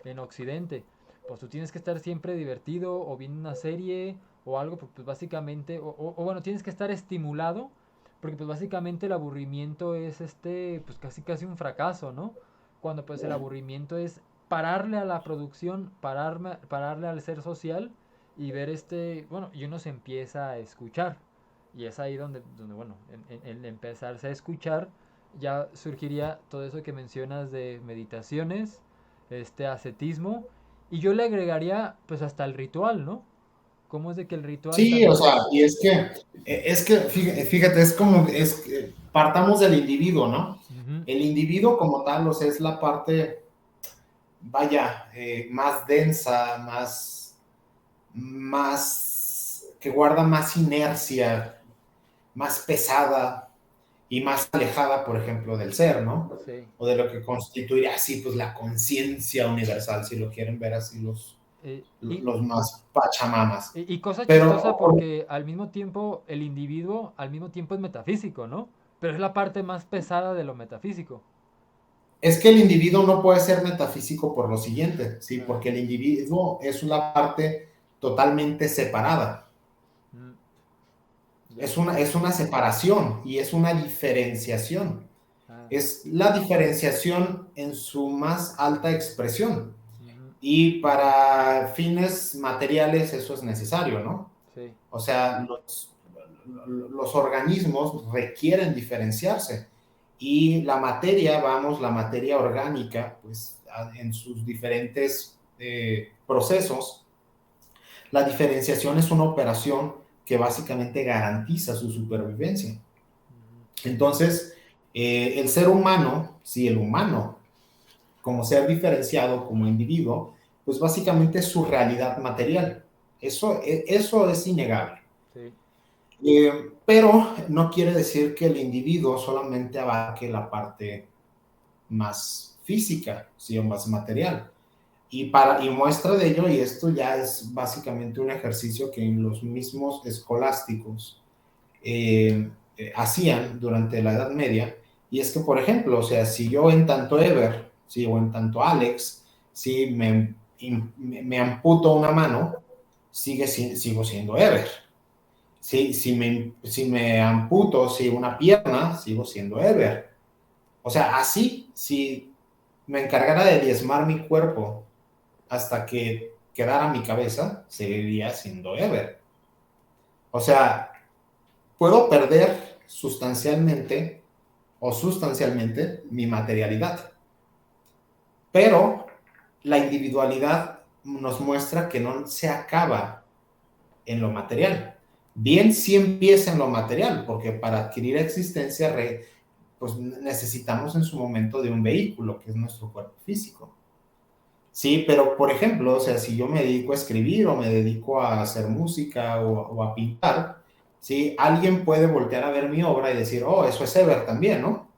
en Occidente. Pues tú tienes que estar siempre divertido o viendo una serie o algo, pues básicamente, o bueno, tienes que estar estimulado, porque pues básicamente el aburrimiento es pues casi casi un fracaso, ¿no? Cuando pues el aburrimiento es pararle a la producción, pararle al ser social y ver bueno, y uno se empieza a escuchar. Y es ahí donde bueno, en empezarse a escuchar, ya surgiría todo eso que mencionas de meditaciones, ascetismo, y yo le agregaría pues hasta el ritual, ¿no? ¿Cómo es de que el ritual Sí, o también? sea, y es que, fíjate, es como, partamos del individuo, ¿no? Ujú, El individuo como tal, o sea, es la parte, vaya, más densa, que guarda más inercia, más pesada y más alejada, por ejemplo, del ser, ¿no? sí. O de lo que constituiría así, pues la conciencia universal, si lo quieren ver así Eh, y, los más pachamamas. y cosa chistosa Pero porque al mismo tiempo el individuo al mismo tiempo es metafísico, ¿no? Pero es la parte más pesada de lo metafísico. es que el individuo no puede ser metafísico por lo siguiente, ¿sí? Ah, Porque el individuo es una parte totalmente separada. mm, ya. Es una separación y es una diferenciación. Ah, Es la diferenciación en su más alta expresión. ujú, Y para fines materiales eso es necesario, ¿no? sí. O sea, los organismos requieren diferenciarse y la materia, vamos, la materia orgánica, pues en sus diferentes procesos, la diferenciación es una operación que básicamente garantiza su supervivencia. Ujú, Entonces, el ser humano, sí, el humano, como ser diferenciado como individuo, pues básicamente es su realidad material. Eso es innegable. sí. Pero no quiere decir que el individuo solamente abarque la parte más física, ¿sí? O más material. Y muestra de ello, y esto ya es básicamente un ejercicio que los mismos escolásticos hacían durante la Edad Media, y es que, por ejemplo, o sea, si yo en tanto Ever, ¿sí? O en tanto Alex, ¿sí? me amputo una mano, sigo siendo Ever. Sí, si me amputo, si una pierna, sigo siendo Ever. O sea, así, si me encargara de diezmar mi cuerpo hasta que quedara mi cabeza, seguiría siendo Ever. O sea, puedo perder sustancialmente mi materialidad, pero la individualidad nos muestra que no se acaba en lo material. Bien, sí empieza en lo material, porque para adquirir existencia, pues necesitamos en su momento de un vehículo, que es nuestro cuerpo físico. Sí, pero por ejemplo, o sea, si yo me dedico a escribir o me dedico a hacer música o a pintar, sí, alguien puede voltear a ver mi obra y decir, oh, eso es Ever también, ¿no?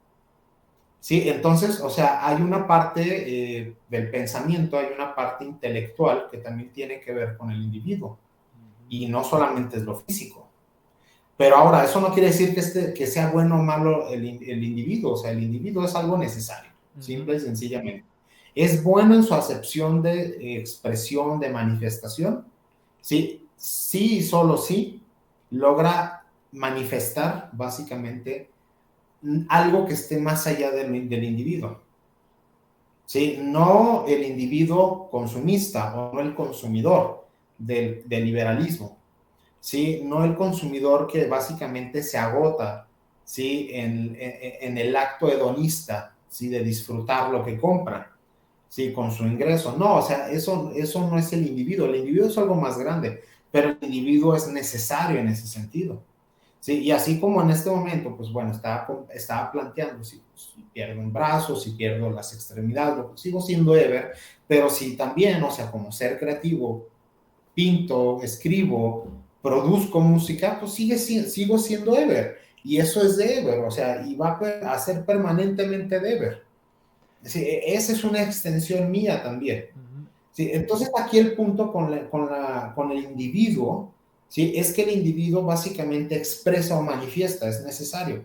Sí, entonces, o sea, hay una parte del pensamiento, hay una parte intelectual que también tiene que ver con el individuo Ujú, y no solamente es lo físico. Pero ahora, eso no quiere decir que sea bueno o malo el individuo, o sea, el individuo es algo necesario, ujú, simple y sencillamente. Es bueno en su acepción de expresión, de manifestación, sí, sí y solo sí logra manifestar básicamente algo que esté más allá del individuo. ¿Sí? No el individuo consumista o no el consumidor del liberalismo, ¿sí? No el consumidor que básicamente se agota, ¿sí? En el acto hedonista, ¿sí? De disfrutar lo que compra, ¿sí? Con su ingreso. No, o sea, eso no es el individuo es algo más grande, pero el individuo es necesario en ese sentido. Sí, y así como en este momento, pues bueno, estaba planteando si pierdo un brazo, si pierdo las extremidades, sigo siendo Ever, pero si también, o sea, como ser creativo, pinto, escribo, produzco música, pues sigo siendo Ever. Y eso es de Ever, o sea, y va a ser permanentemente de Ever. Sí, esa es una extensión mía también. ujú. Sí, entonces aquí el punto con el individuo, ¿sí? Es que el individuo básicamente expresa o manifiesta, es necesario,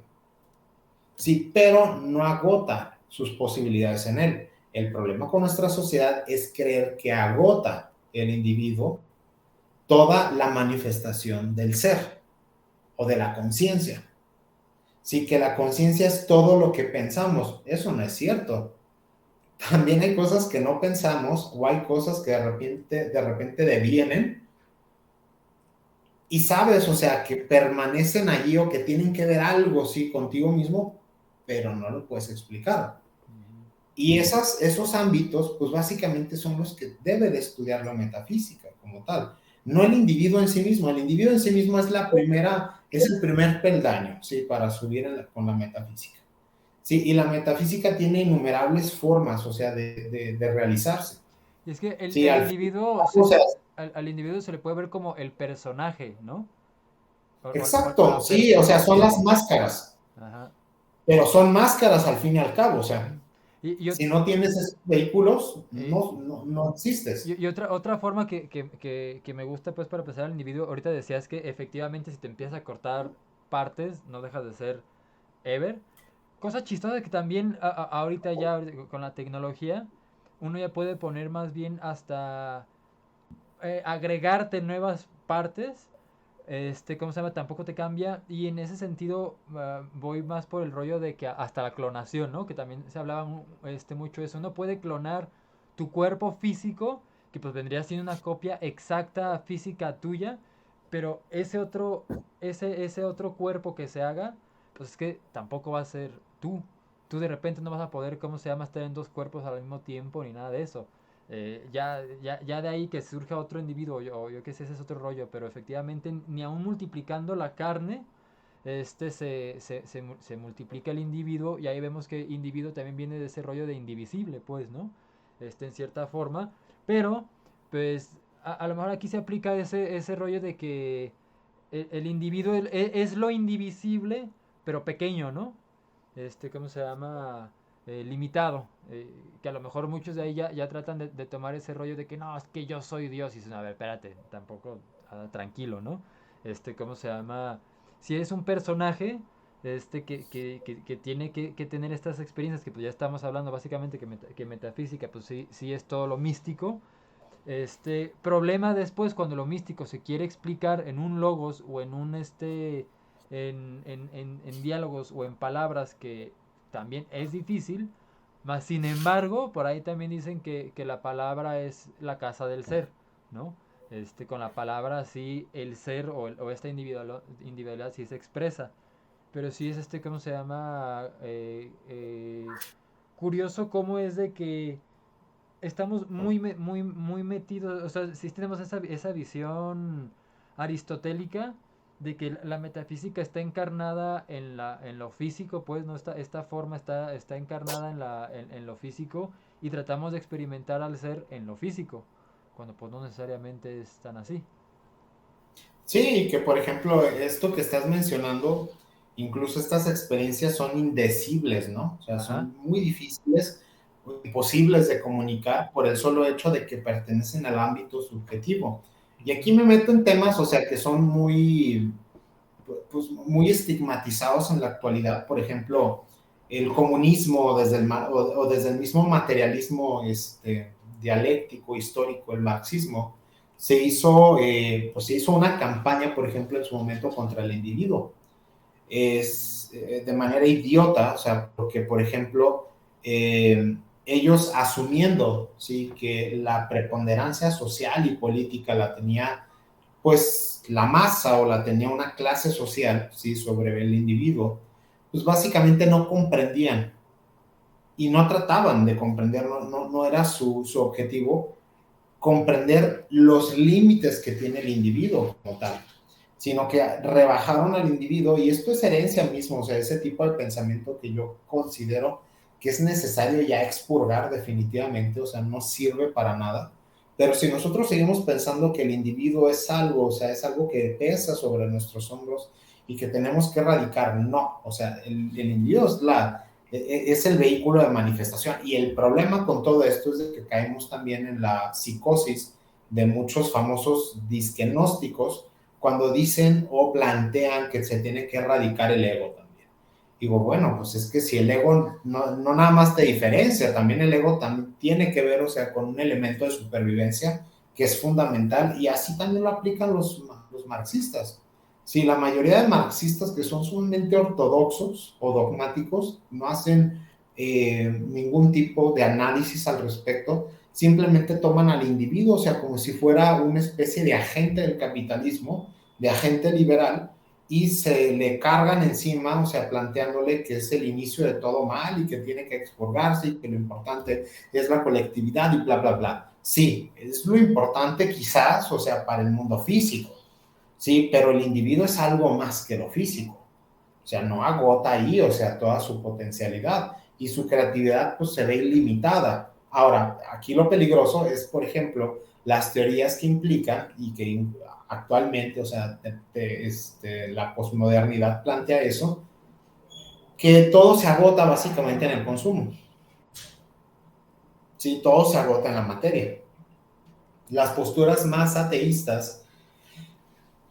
sí, pero no agota sus posibilidades en él. El problema con nuestra sociedad es creer que agota el individuo toda la manifestación del ser o de la conciencia. Sí, que la conciencia es todo lo que pensamos. Eso no es cierto. También hay cosas que no pensamos o hay cosas que de repente devienen y sabes, o sea, que permanecen allí o que tienen que ver algo, sí, contigo mismo, pero no lo puedes explicar. Ujú. Y esos ámbitos, pues básicamente son los que debe de estudiar la metafísica como tal. No el individuo en sí mismo. El individuo en sí mismo es el primer peldaño, ¿sí? Para subir con la metafísica. Sí, y la metafísica tiene innumerables formas, o sea, de realizarse. Y es que Sí, el al fin, individuo, o sea, al individuo se le puede ver como el personaje, ¿no? O exacto, la sí, o sea, persona son que... las máscaras, Ajá. pero son máscaras al fin y al cabo, o Ujú. sea, Y, y, si no tienes esos vehículos, eh, no existes. y otra forma que me gusta pues para pensar al individuo, ahorita decías que efectivamente si te empiezas a cortar partes, no dejas de ser Ever. Cosa chistosa que también ahorita ya con la tecnología, uno ya puede poner más bien hasta agregarte nuevas partes. ¿Cómo se llama? Tampoco te cambia. Y en ese sentido, voy más por el rollo de que hasta la clonación, ¿no? Que también se hablaba mucho de eso. Uno puede clonar tu cuerpo físico, que pues vendría siendo una copia exacta física tuya, pero ese otro cuerpo que se haga, pues es que tampoco va a ser tú. Tú de repente no vas a poder, ¿cómo se llama? Estar en dos cuerpos al mismo tiempo ni nada de eso. Ya de ahí que surja otro individuo, yo qué sé, ese es otro rollo, pero efectivamente ni aún multiplicando la carne, se multiplica el individuo y ahí vemos que individuo también viene de ese rollo de indivisible, pues, ¿no? En cierta forma, pero, pues, a lo mejor aquí se aplica ese rollo de que el individuo es lo indivisible, pero pequeño, ¿no? ¿Cómo se llama? Limitado. Que a lo mejor muchos de ahí ya tratan de tomar ese rollo de que no, es que yo soy Dios. Y dicen, a ver, espérate, tampoco, tranquilo, ¿no? ¿Cómo se llama? Si es un personaje, que tiene que tener estas experiencias, que pues ya estamos hablando básicamente que metafísica, pues sí, sí es todo lo místico. Problema después cuando lo místico se quiere explicar en un logos o en un en diálogos o en palabras que también es difícil, mas sin embargo, por ahí también dicen que la palabra es la casa del ser, ¿no? Con la palabra sí el ser o esta individualidad sí se expresa, pero sí es ¿cómo se llama? Curioso cómo es de que estamos muy metidos, o sea, sí tenemos esa visión aristotélica de que la metafísica está encarnada en lo físico, pues, ¿no? Esta forma está encarnada en lo físico y tratamos de experimentar al ser en lo físico, cuando pues no necesariamente es tan así. Sí, que por ejemplo, esto que estás mencionando, incluso estas experiencias son indecibles, ¿no? O sea, Ajá. son muy difíciles, imposibles de comunicar por el solo hecho de que pertenecen al ámbito subjetivo. Y aquí Ujú. me meto en temas, o sea, que son muy estigmatizados en la actualidad. Por ejemplo, el comunismo o desde el mismo materialismo dialéctico, histórico, el marxismo, se hizo una campaña, por ejemplo, en su momento contra el individuo. De manera idiota, o sea, porque, por ejemplo, ellos asumiendo, ¿sí? Que la preponderancia social y política la tenía pues la masa o la tenía una clase social, ¿sí? Sobre el individuo, pues básicamente no comprendían y no trataban de comprender, no era su objetivo comprender los límites que tiene el individuo como tal, sino que rebajaron al individuo y esto es herencia mismo, o sea, ese tipo de pensamiento que yo considero que es necesario ya expurgar definitivamente, o sea, no sirve para nada. Pero si nosotros seguimos pensando que el individuo es algo, o sea, es algo que pesa sobre nuestros hombros y que tenemos que erradicar, no, o sea, el individuo es el vehículo de manifestación. Y el problema con todo esto es de que caemos también en la psicosis de muchos famosos disquenósticos cuando dicen o plantean que se tiene que erradicar el ego también. Digo, bueno, pues es que si el ego no nada más te diferencia, también el ego también tiene que ver, o sea, con un elemento de supervivencia que es fundamental y así también lo aplican los marxistas. Si la mayoría de marxistas que son sumamente ortodoxos o dogmáticos no hacen ningún tipo de análisis al respecto, simplemente toman al individuo, o sea, como si fuera una especie de agente del capitalismo, de agente liberal, y se le cargan encima, o sea, planteándole que es el inicio de todo mal y que tiene que expurgarse y que lo importante es la colectividad y bla, bla, bla. Sí, es lo importante quizás, o sea, para el mundo físico, sí, pero el individuo es algo más que lo físico. O sea, no agota ahí, o sea, toda su potencialidad y su creatividad pues se ve ilimitada. Ahora, aquí lo peligroso es, por ejemplo, las teorías que implican y que actualmente, o sea, la posmodernidad plantea eso, que todo se agota básicamente en el consumo. Sí, todo se agota en la materia. Las posturas más ateístas,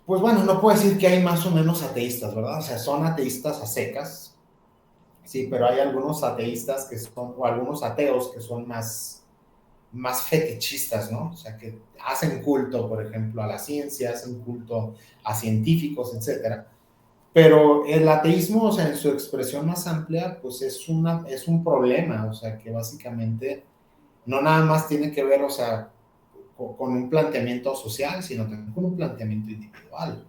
pues bueno, no puedo decir que hay más o menos ateístas, ¿verdad? O sea, son ateístas a secas, sí, pero hay algunos ateístas que son, o algunos ateos que son más fetichistas, ¿no? O sea, que hacen culto, por ejemplo, a la ciencia, hacen culto a científicos, etcétera. Pero el ateísmo, o sea, en su expresión más amplia, pues es un problema, o sea, que básicamente no nada más tiene que ver, o sea, con un planteamiento social, sino también con un planteamiento individual.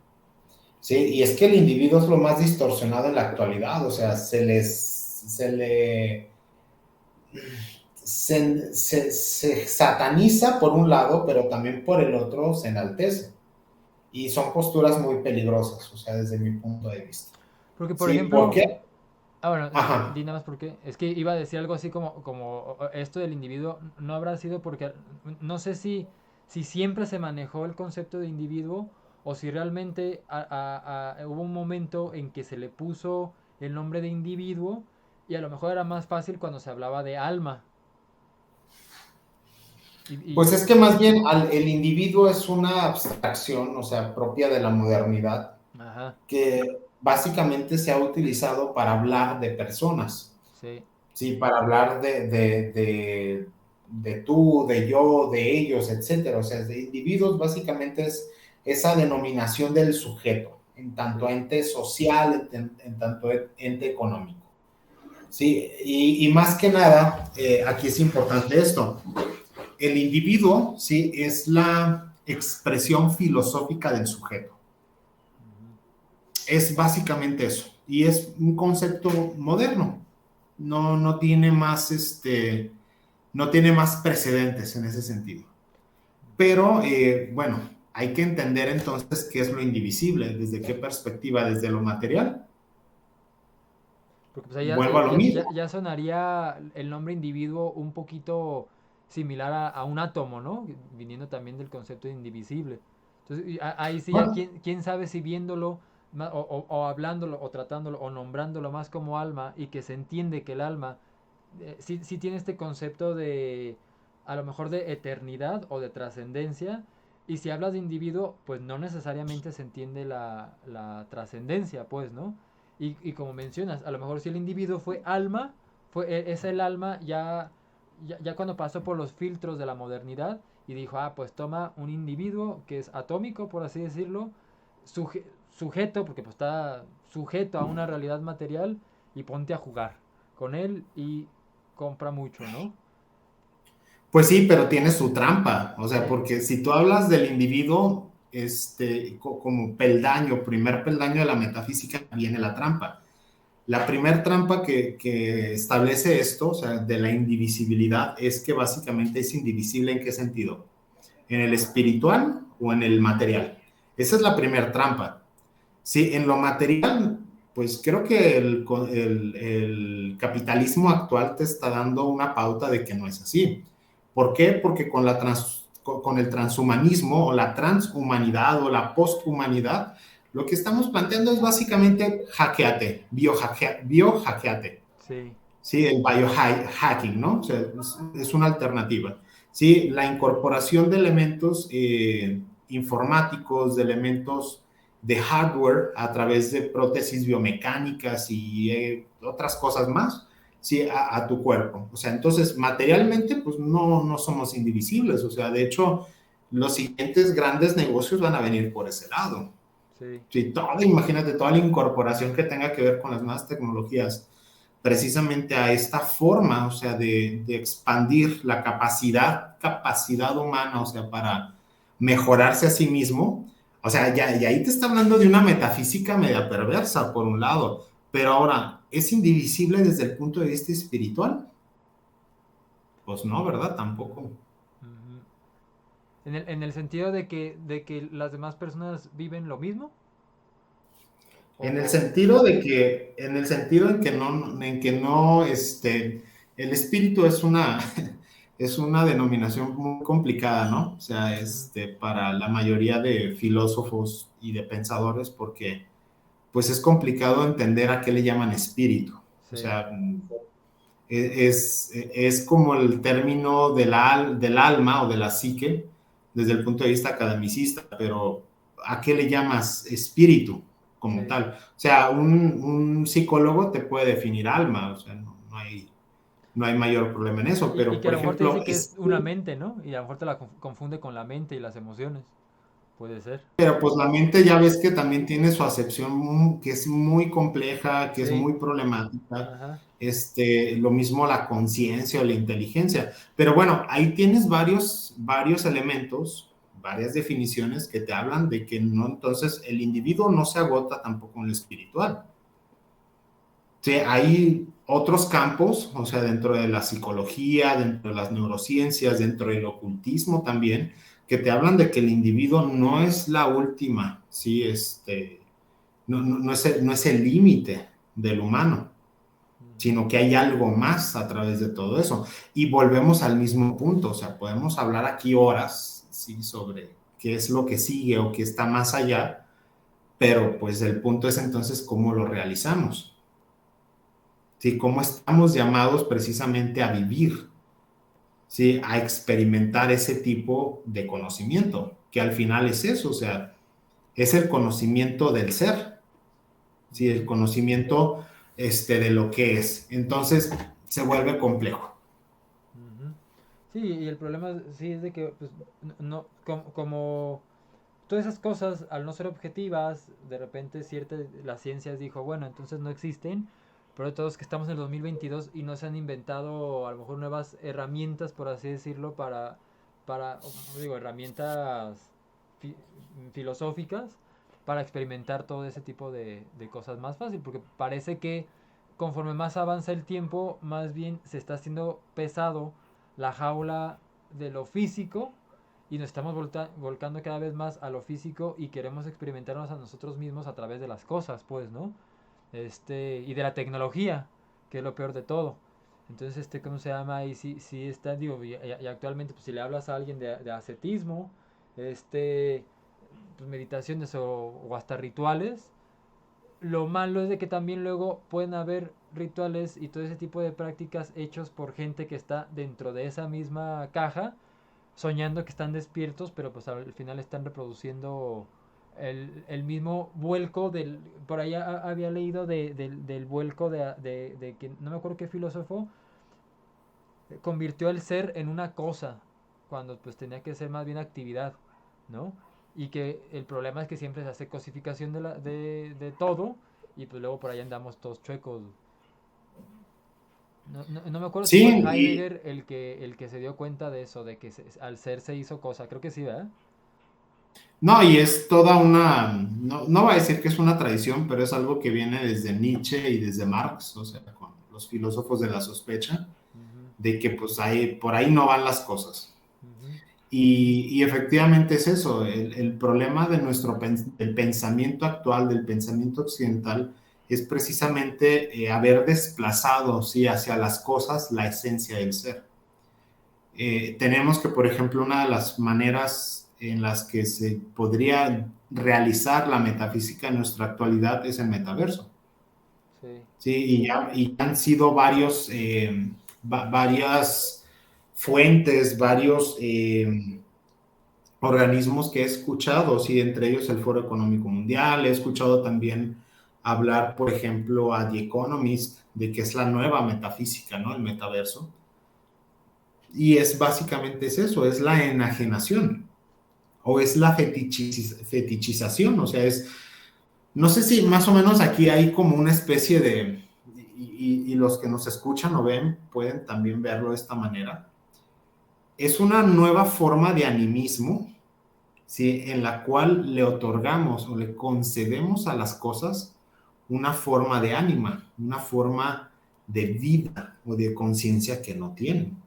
Sí, y es que el individuo es lo más distorsionado en la actualidad, o sea, se sataniza por un lado, pero también por el otro se enaltece. Y son posturas muy peligrosas, o sea, desde mi punto de vista. Porque, por Sí, ¿por ejemplo, qué? bueno, di Ajá. nada más porque es que iba a decir algo así como esto del individuo no habrá sido porque no sé si siempre se manejó el concepto de individuo o si realmente hubo un momento en que se le puso el nombre de individuo y a lo mejor era más fácil cuando se hablaba de alma. Y, Pues y- es que más bien el individuo es una abstracción, o sea, propia de la modernidad, ajá, que básicamente se ha utilizado para hablar de personas. sí. Sí, para hablar de tú, de yo, de ellos, etcétera. O sea, de individuos básicamente es esa denominación del sujeto, en tanto Sí. ente social, en tanto ente económico. Sí, y más que nada, aquí es importante esto. El individuo, sí, es la expresión filosófica del sujeto. Ujú. Es básicamente eso. Y es un concepto moderno. No tiene más, no tiene más precedentes en ese sentido. Pero, bueno, hay que entender entonces qué es lo indivisible, desde qué perspectiva, desde lo material. Porque pues ahí Vuelvo a lo mismo. ya sonaría el nombre individuo un poquito similar a un átomo, ¿no? Viniendo también del concepto de indivisible. Entonces, ahí sí ya Bueno, quién sabe si viéndolo o hablándolo o tratándolo o nombrándolo más como alma y que se entiende que el alma sí tiene este concepto de a lo mejor de eternidad o de trascendencia. Y si hablas de individuo, pues no necesariamente se entiende la trascendencia, pues, ¿no? Y como mencionas, a lo mejor si el individuo fue alma, es el alma ya cuando pasó por los filtros de la modernidad y dijo, pues toma un individuo que es atómico, por así decirlo, sujeto, porque pues está sujeto a una realidad material y ponte a jugar con él y compra mucho, ¿no? pues sí, pero tiene su trampa. O sea, Sí. porque si tú hablas del individuo, como peldaño, primer peldaño de la metafísica, viene la trampa. La primer trampa que establece esto, o sea, de la indivisibilidad, es que básicamente es indivisible en qué sentido, en el espiritual o en el material. Esa es la primera trampa. Sí, en lo material, pues creo que el capitalismo actual te está dando una pauta de que no es así. ¿Por qué? Porque con el transhumanismo o la transhumanidad o la posthumanidad, lo que estamos planteando es básicamente hackeate, biohackeate. Sí. Sí, el biohacking, ¿no? O sea, es una alternativa. Sí, la incorporación de elementos informáticos, de elementos de hardware a través de prótesis biomecánicas y otras cosas más, sí, a tu cuerpo. O sea, entonces materialmente pues no somos indivisibles. O sea, de hecho, los siguientes grandes negocios van a venir por ese lado. Sí. Sí, imagínate toda la incorporación que tenga que ver con las nuevas tecnologías, precisamente a esta forma, o sea, de expandir la capacidad humana, o sea, para mejorarse a sí mismo. O sea, ya, y ahí te está hablando de una metafísica media perversa, por un lado, pero ahora, ¿es indivisible desde el punto de vista espiritual? Pues no, ¿verdad? Tampoco. Ujú. En el sentido de que las demás personas viven lo mismo. En el O... sentido de que, en el sentido en que no, el espíritu es una, es una denominación muy complicada, ¿no? O sea, Ujú. para la mayoría de filósofos y de pensadores, porque pues es complicado entender a qué le llaman espíritu. O Sí. sea, es como el término del alma o de la psique desde el punto de vista academicista, pero ¿a qué le llamas espíritu como Sí. tal? O sea, un psicólogo te puede definir alma, o sea, no hay mayor problema en eso, Y pero que a por lo mejor te ejemplo, dice que es una mente, ¿no? Y a lo mejor te la confunde con la mente y las emociones. Puede ser. pero pues la mente ya ves que también tiene su acepción que es muy compleja, que es Sí. muy problemática. Ajá. Lo mismo la conciencia o la inteligencia. Pero bueno, ahí tienes varios elementos, varias definiciones que te hablan de que no, entonces el individuo no se agota tampoco en lo espiritual. Sí, hay otros campos, o sea, dentro de la psicología, dentro de las neurociencias, dentro del ocultismo también, que te hablan de que el individuo no es la última, ¿sí? No es el límite del humano, Ujú. sino que hay algo más a través de todo eso. Y volvemos al mismo punto, o sea, podemos hablar aquí horas, ¿sí? Sobre qué es lo que sigue o qué está más allá, pero pues el punto es entonces cómo lo realizamos. ¿Sí? Cómo estamos llamados precisamente a vivir, ¿sí? A experimentar ese tipo de conocimiento, que al final es eso, o sea, es el conocimiento del ser, ¿sí? El Ujú. conocimiento de lo que es. Entonces se vuelve complejo. Ujú. Sí, y el problema sí es de que, pues, no, como todas esas cosas, al no ser objetivas, de repente las ciencias dijo, bueno, entonces no existen, pero todos que estamos en el 2022 y no se han inventado a lo mejor nuevas herramientas, por así decirlo, digo, herramientas fi- filosóficas para experimentar todo ese tipo de cosas más fácil, porque parece que conforme más avanza el tiempo, más bien se está haciendo pesado la jaula de lo físico y nos estamos volcando cada vez más a lo físico y queremos experimentarnos a nosotros mismos a través de las cosas, pues, ¿no? Y de la tecnología, que es lo peor de todo. Entonces, ¿cómo se llama? Y sí está, digo, y actualmente, pues si le hablas a alguien de ascetismo, pues meditaciones o hasta rituales, lo malo es de que también luego pueden haber rituales y todo ese tipo de prácticas hechos por gente que está dentro de esa misma caja soñando que están despiertos, pero pues al final están reproduciendo el mismo vuelco del... Por ahí había leído del vuelco de que no me acuerdo qué filósofo convirtió el ser en una cosa, cuando pues tenía que ser más bien actividad, ¿no? Y que el problema es que siempre se hace cosificación de todo y pues luego por ahí andamos todos chuecos. No me acuerdo si Sí, fue y Heidegger el que se dio cuenta de eso, de que al ser se hizo cosa. Creo que sí, ¿verdad? no, y es toda no va a decir que es una tradición, pero es algo que viene desde Nietzsche y desde Marx, o sea, con los filósofos de la sospecha, Ujú. de que pues por ahí no van las cosas. Ujú. Y efectivamente es eso, el problema de del pensamiento actual, del pensamiento occidental, es precisamente haber desplazado, sí, hacia las cosas la esencia del ser. Tenemos que, por ejemplo, una de las maneras en las que se podría realizar la metafísica en nuestra actualidad es el metaverso. Sí. Sí, y han sido varias fuentes, varios organismos que he escuchado, sí, entre ellos el Foro Económico Mundial. He escuchado también hablar, por ejemplo, a The Economist, de que es la nueva metafísica, ¿no? El metaverso. Y es básicamente es eso, es la enajenación o es la fetichización, o sea, es, no sé si más o menos aquí hay como una especie de, y los que nos escuchan o ven pueden también verlo de esta manera, es una nueva forma de animismo, ¿sí? En la cual le otorgamos o le concedemos a las cosas una forma de ánima, una forma de vida o de conciencia que no tienen.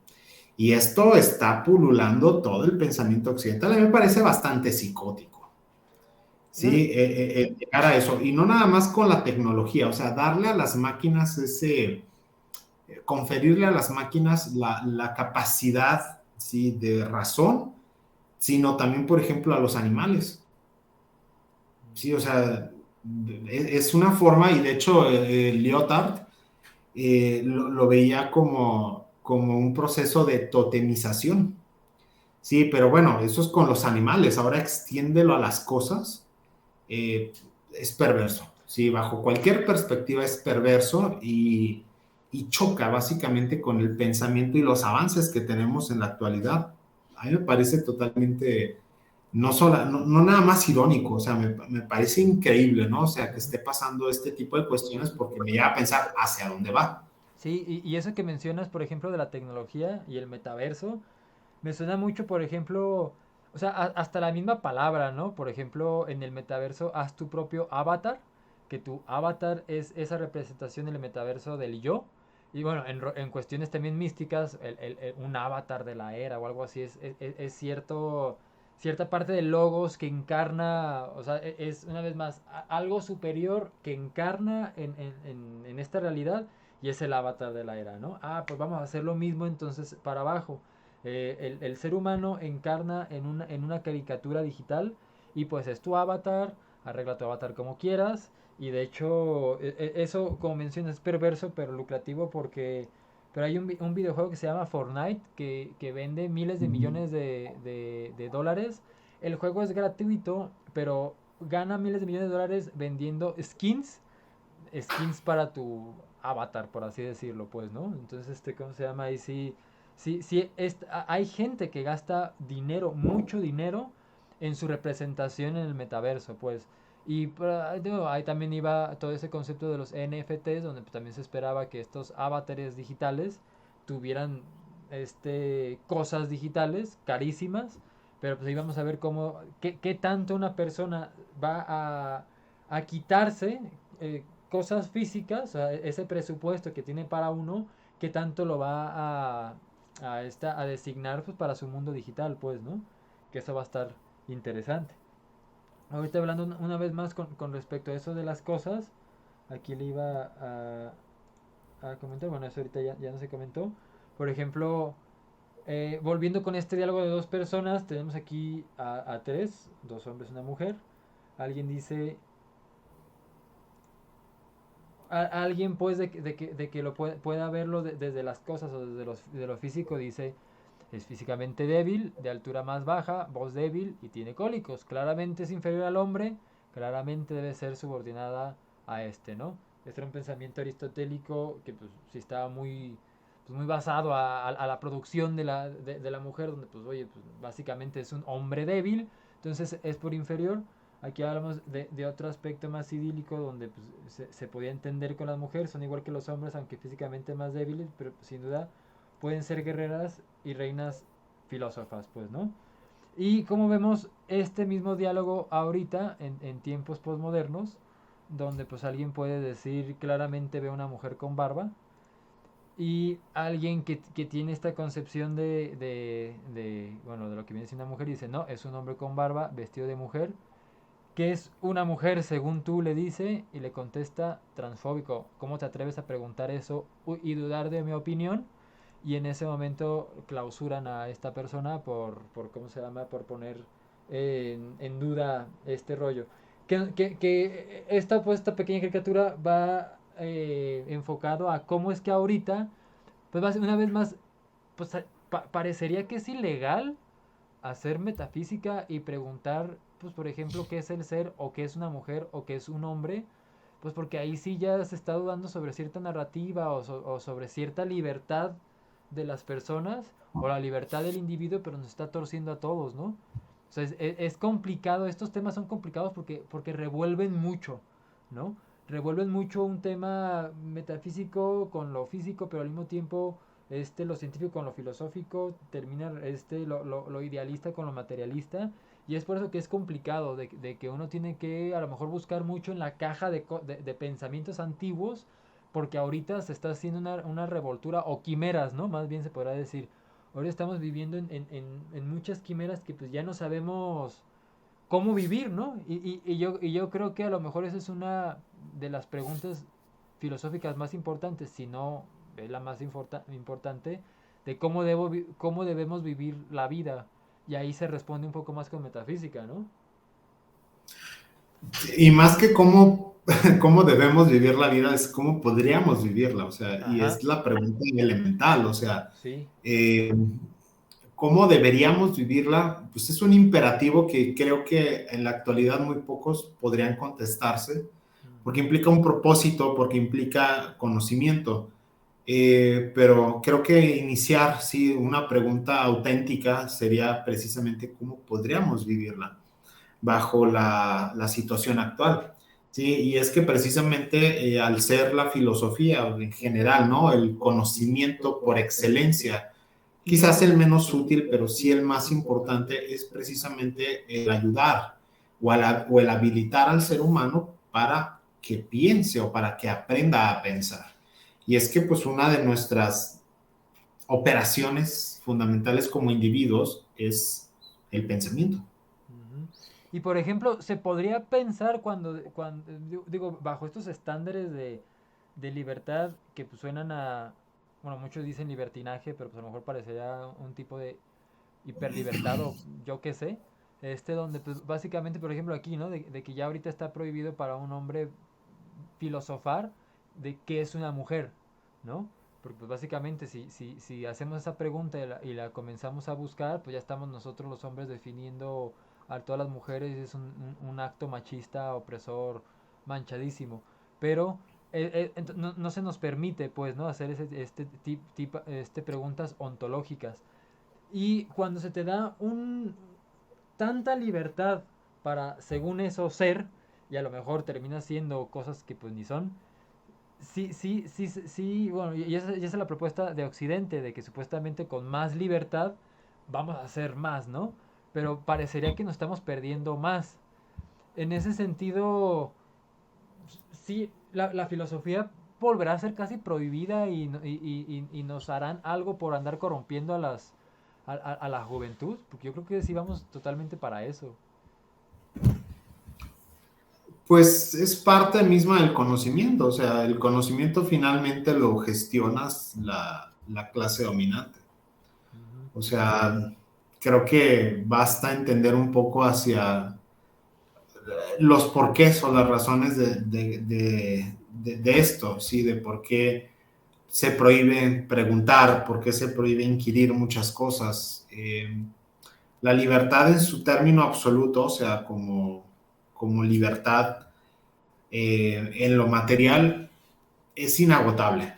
Y esto está pululando todo el pensamiento occidental. A mí me parece bastante psicótico, No, ¿sí? Llegar a eso. Y no nada más con la tecnología, o sea, darle a las máquinas conferirle a las máquinas la capacidad, ¿sí? De razón, sino también, por ejemplo, a los animales. Sí, o sea, es una forma, y de hecho, Lyotard lo veía como un proceso de totemización. Sí, pero bueno, eso es con los animales. Ahora extiéndelo a las cosas. Es perverso. Sí, bajo cualquier perspectiva es perverso y choca básicamente con el pensamiento y los avances que tenemos en la actualidad. A mí me parece totalmente, no nada más irónico, o sea, me parece increíble, ¿no? O sea, que esté pasando este tipo de cuestiones porque me lleva a pensar hacia dónde va. sí, y eso que mencionas, por ejemplo, de la tecnología y el metaverso, me suena mucho, por ejemplo, o sea, hasta la misma palabra, ¿no? Por ejemplo, en el metaverso, haz tu propio avatar, que tu avatar es esa representación del metaverso del yo. Y bueno, en cuestiones también místicas, un avatar de la era o algo así es cierto, cierta parte del logos que encarna, o sea, es una vez más algo superior que encarna en esta realidad y es el avatar de la era, ¿no? Ah, pues vamos a hacer lo mismo entonces para abajo. El ser humano encarna en una caricatura digital y pues es tu avatar, arregla tu avatar como quieras y de hecho eso como mencionas es perverso pero lucrativo porque pero hay un videojuego que se llama Fortnite que vende miles de millones de dólares. El juego es gratuito pero gana miles de millones de dólares vendiendo skins para tu avatar, por así decirlo, pues, ¿no? Entonces, ¿cómo se llama? Ahí sí, sí, sí, hay gente que gasta dinero, mucho dinero, en su representación en el metaverso, pues. Y digo, ahí también iba todo ese concepto de los NFTs, donde pues, también se esperaba que estos avatares digitales tuvieran cosas digitales carísimas, pero pues íbamos a ver qué tanto una persona va a quitarse cosas físicas, o sea, ese presupuesto que tiene para uno, qué tanto lo va a designar pues, para su mundo digital, pues, ¿no? Que eso va a estar interesante. Ahorita hablando una vez más con respecto a eso de las cosas, aquí le iba a comentar, bueno, eso ahorita ya no se comentó. Por ejemplo, volviendo con este diálogo de dos personas, tenemos aquí a tres, dos hombres y una mujer. Alguien dice, alguien pues de que lo pueda verlo desde las cosas o desde de lo físico dice es físicamente débil, de altura más baja, voz débil y tiene cólicos. Claramente es inferior al hombre, claramente debe ser subordinada a este, ¿no? Este era un pensamiento aristotélico que pues sí estaba muy basado a la producción de la mujer, donde pues oye, pues básicamente es un hombre débil, entonces es por inferior. Aquí hablamos de otro aspecto más idílico donde pues, se podía entender con las mujeres, son igual que los hombres, aunque físicamente más débiles, pero pues, sin duda pueden ser guerreras y reinas filósofas, pues, ¿no? Y como vemos este mismo diálogo ahorita, en tiempos posmodernos, donde pues alguien puede decir claramente ve a una mujer con barba, y alguien que tiene esta concepción bueno, de lo que viene siendo una mujer, dice, no, es un hombre con barba, vestido de mujer, que es una mujer según tú le dice, y le contesta transfóbico, ¿cómo te atreves a preguntar eso y dudar de mi opinión? Y en ese momento clausuran a esta persona por ¿cómo se llama? Por poner en duda este rollo. Que pues, esta pequeña caricatura va enfocado a cómo es que ahorita, pues una vez más, pues parecería que es ilegal hacer metafísica y preguntar, pues por ejemplo, qué es el ser o qué es una mujer o qué es un hombre, pues porque ahí sí ya se está dudando sobre cierta narrativa o sobre cierta libertad de las personas o la libertad del individuo, pero nos está torciendo a todos, ¿no? O sea, es complicado, estos temas son complicados porque revuelven mucho, ¿no? Revuelven mucho un tema metafísico con lo físico, pero al mismo tiempo lo científico con lo filosófico, termina lo idealista con lo materialista, y es por eso que es complicado, de que uno tiene que a lo mejor buscar mucho en la caja de pensamientos antiguos, porque ahorita se está haciendo una revoltura, o quimeras, ¿no? Más bien se podrá decir. Ahora estamos viviendo en muchas quimeras que pues ya no sabemos cómo vivir, ¿no? Y yo creo que a lo mejor esa es una de las preguntas filosóficas más importantes, si no es la más importante, de cómo debemos vivir la vida. Y ahí se responde un poco más con metafísica, ¿no? Y más que cómo, cómo debemos vivir la vida, es cómo podríamos vivirla, o sea, y Ajá, es la pregunta elemental, o sea, sí. eh, ¿cómo deberíamos vivirla? Pues es un imperativo que creo que en la actualidad muy pocos podrían contestarse, porque Ujú, implica un propósito, porque implica conocimiento. Pero creo que iniciar, sí, una pregunta auténtica sería precisamente cómo podríamos vivirla bajo la situación actual. Sí, y es que precisamente al ser la filosofía en general, ¿no? El conocimiento por excelencia, quizás el menos útil, pero sí el más importante, es precisamente el ayudar o el habilitar al ser humano para que piense o para que aprenda a pensar. Y es que pues una de nuestras operaciones fundamentales como individuos es el pensamiento. ujú. Y por ejemplo, se podría pensar cuando digo, bajo estos estándares de libertad que pues suenan bueno, muchos dicen libertinaje, pero pues a lo mejor parecería un tipo de hiperlibertad o yo qué sé, donde pues básicamente, por ejemplo, aquí, ¿no? De que ya ahorita está prohibido para un hombre filosofar de qué es una mujer, ¿no? Porque pues básicamente si hacemos esa pregunta y la comenzamos a buscar, pues ya estamos nosotros los hombres definiendo a todas las mujeres, es un acto machista, opresor, manchadísimo. Pero no se nos permite, pues, ¿no? Hacer preguntas ontológicas. Y cuando se te da tanta libertad para, según eso, ser, y a lo mejor termina siendo cosas que pues ni son, sí, sí, sí, sí, bueno, y esa es la propuesta de Occidente, de que supuestamente con más libertad vamos a hacer más, ¿no? Pero parecería que nos estamos perdiendo más. En ese sentido, sí, la filosofía volverá a ser casi prohibida y nos harán algo por andar corrompiendo a la juventud, porque yo creo que sí vamos totalmente para eso. Pues es parte misma del conocimiento, o sea, el conocimiento finalmente lo gestionas la clase dominante. Ujú, O sea, creo que basta entender un poco hacia los porqués o las razones de esto, ¿sí? De por qué se prohíbe preguntar, por qué se prohíbe inquirir muchas cosas. La libertad en su término absoluto, o sea, como libertad en lo material, es inagotable,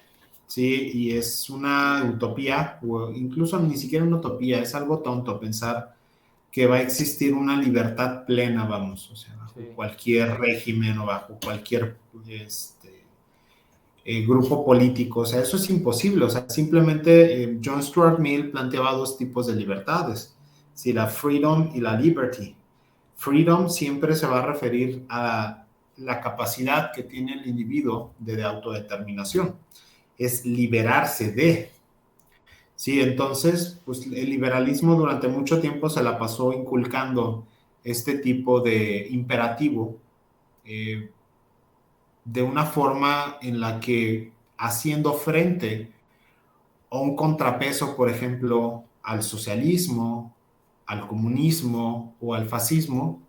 ¿sí? Y es una utopía, o incluso ni siquiera una utopía, es algo tonto pensar que va a existir una libertad plena, vamos, o sea, bajo sí. cualquier régimen o bajo cualquier grupo político, o sea, eso es imposible, o sea, simplemente John Stuart Mill planteaba dos tipos de libertades, ¿sí? La freedom y la liberty. Freedom siempre se va a referir a la capacidad que tiene el individuo de autodeterminación, es liberarse de. Sí, entonces, pues el liberalismo durante mucho tiempo se la pasó inculcando este tipo de imperativo eh, de una forma en la que haciendo frente a un contrapeso, por ejemplo, al socialismo, al comunismo o al fascismo,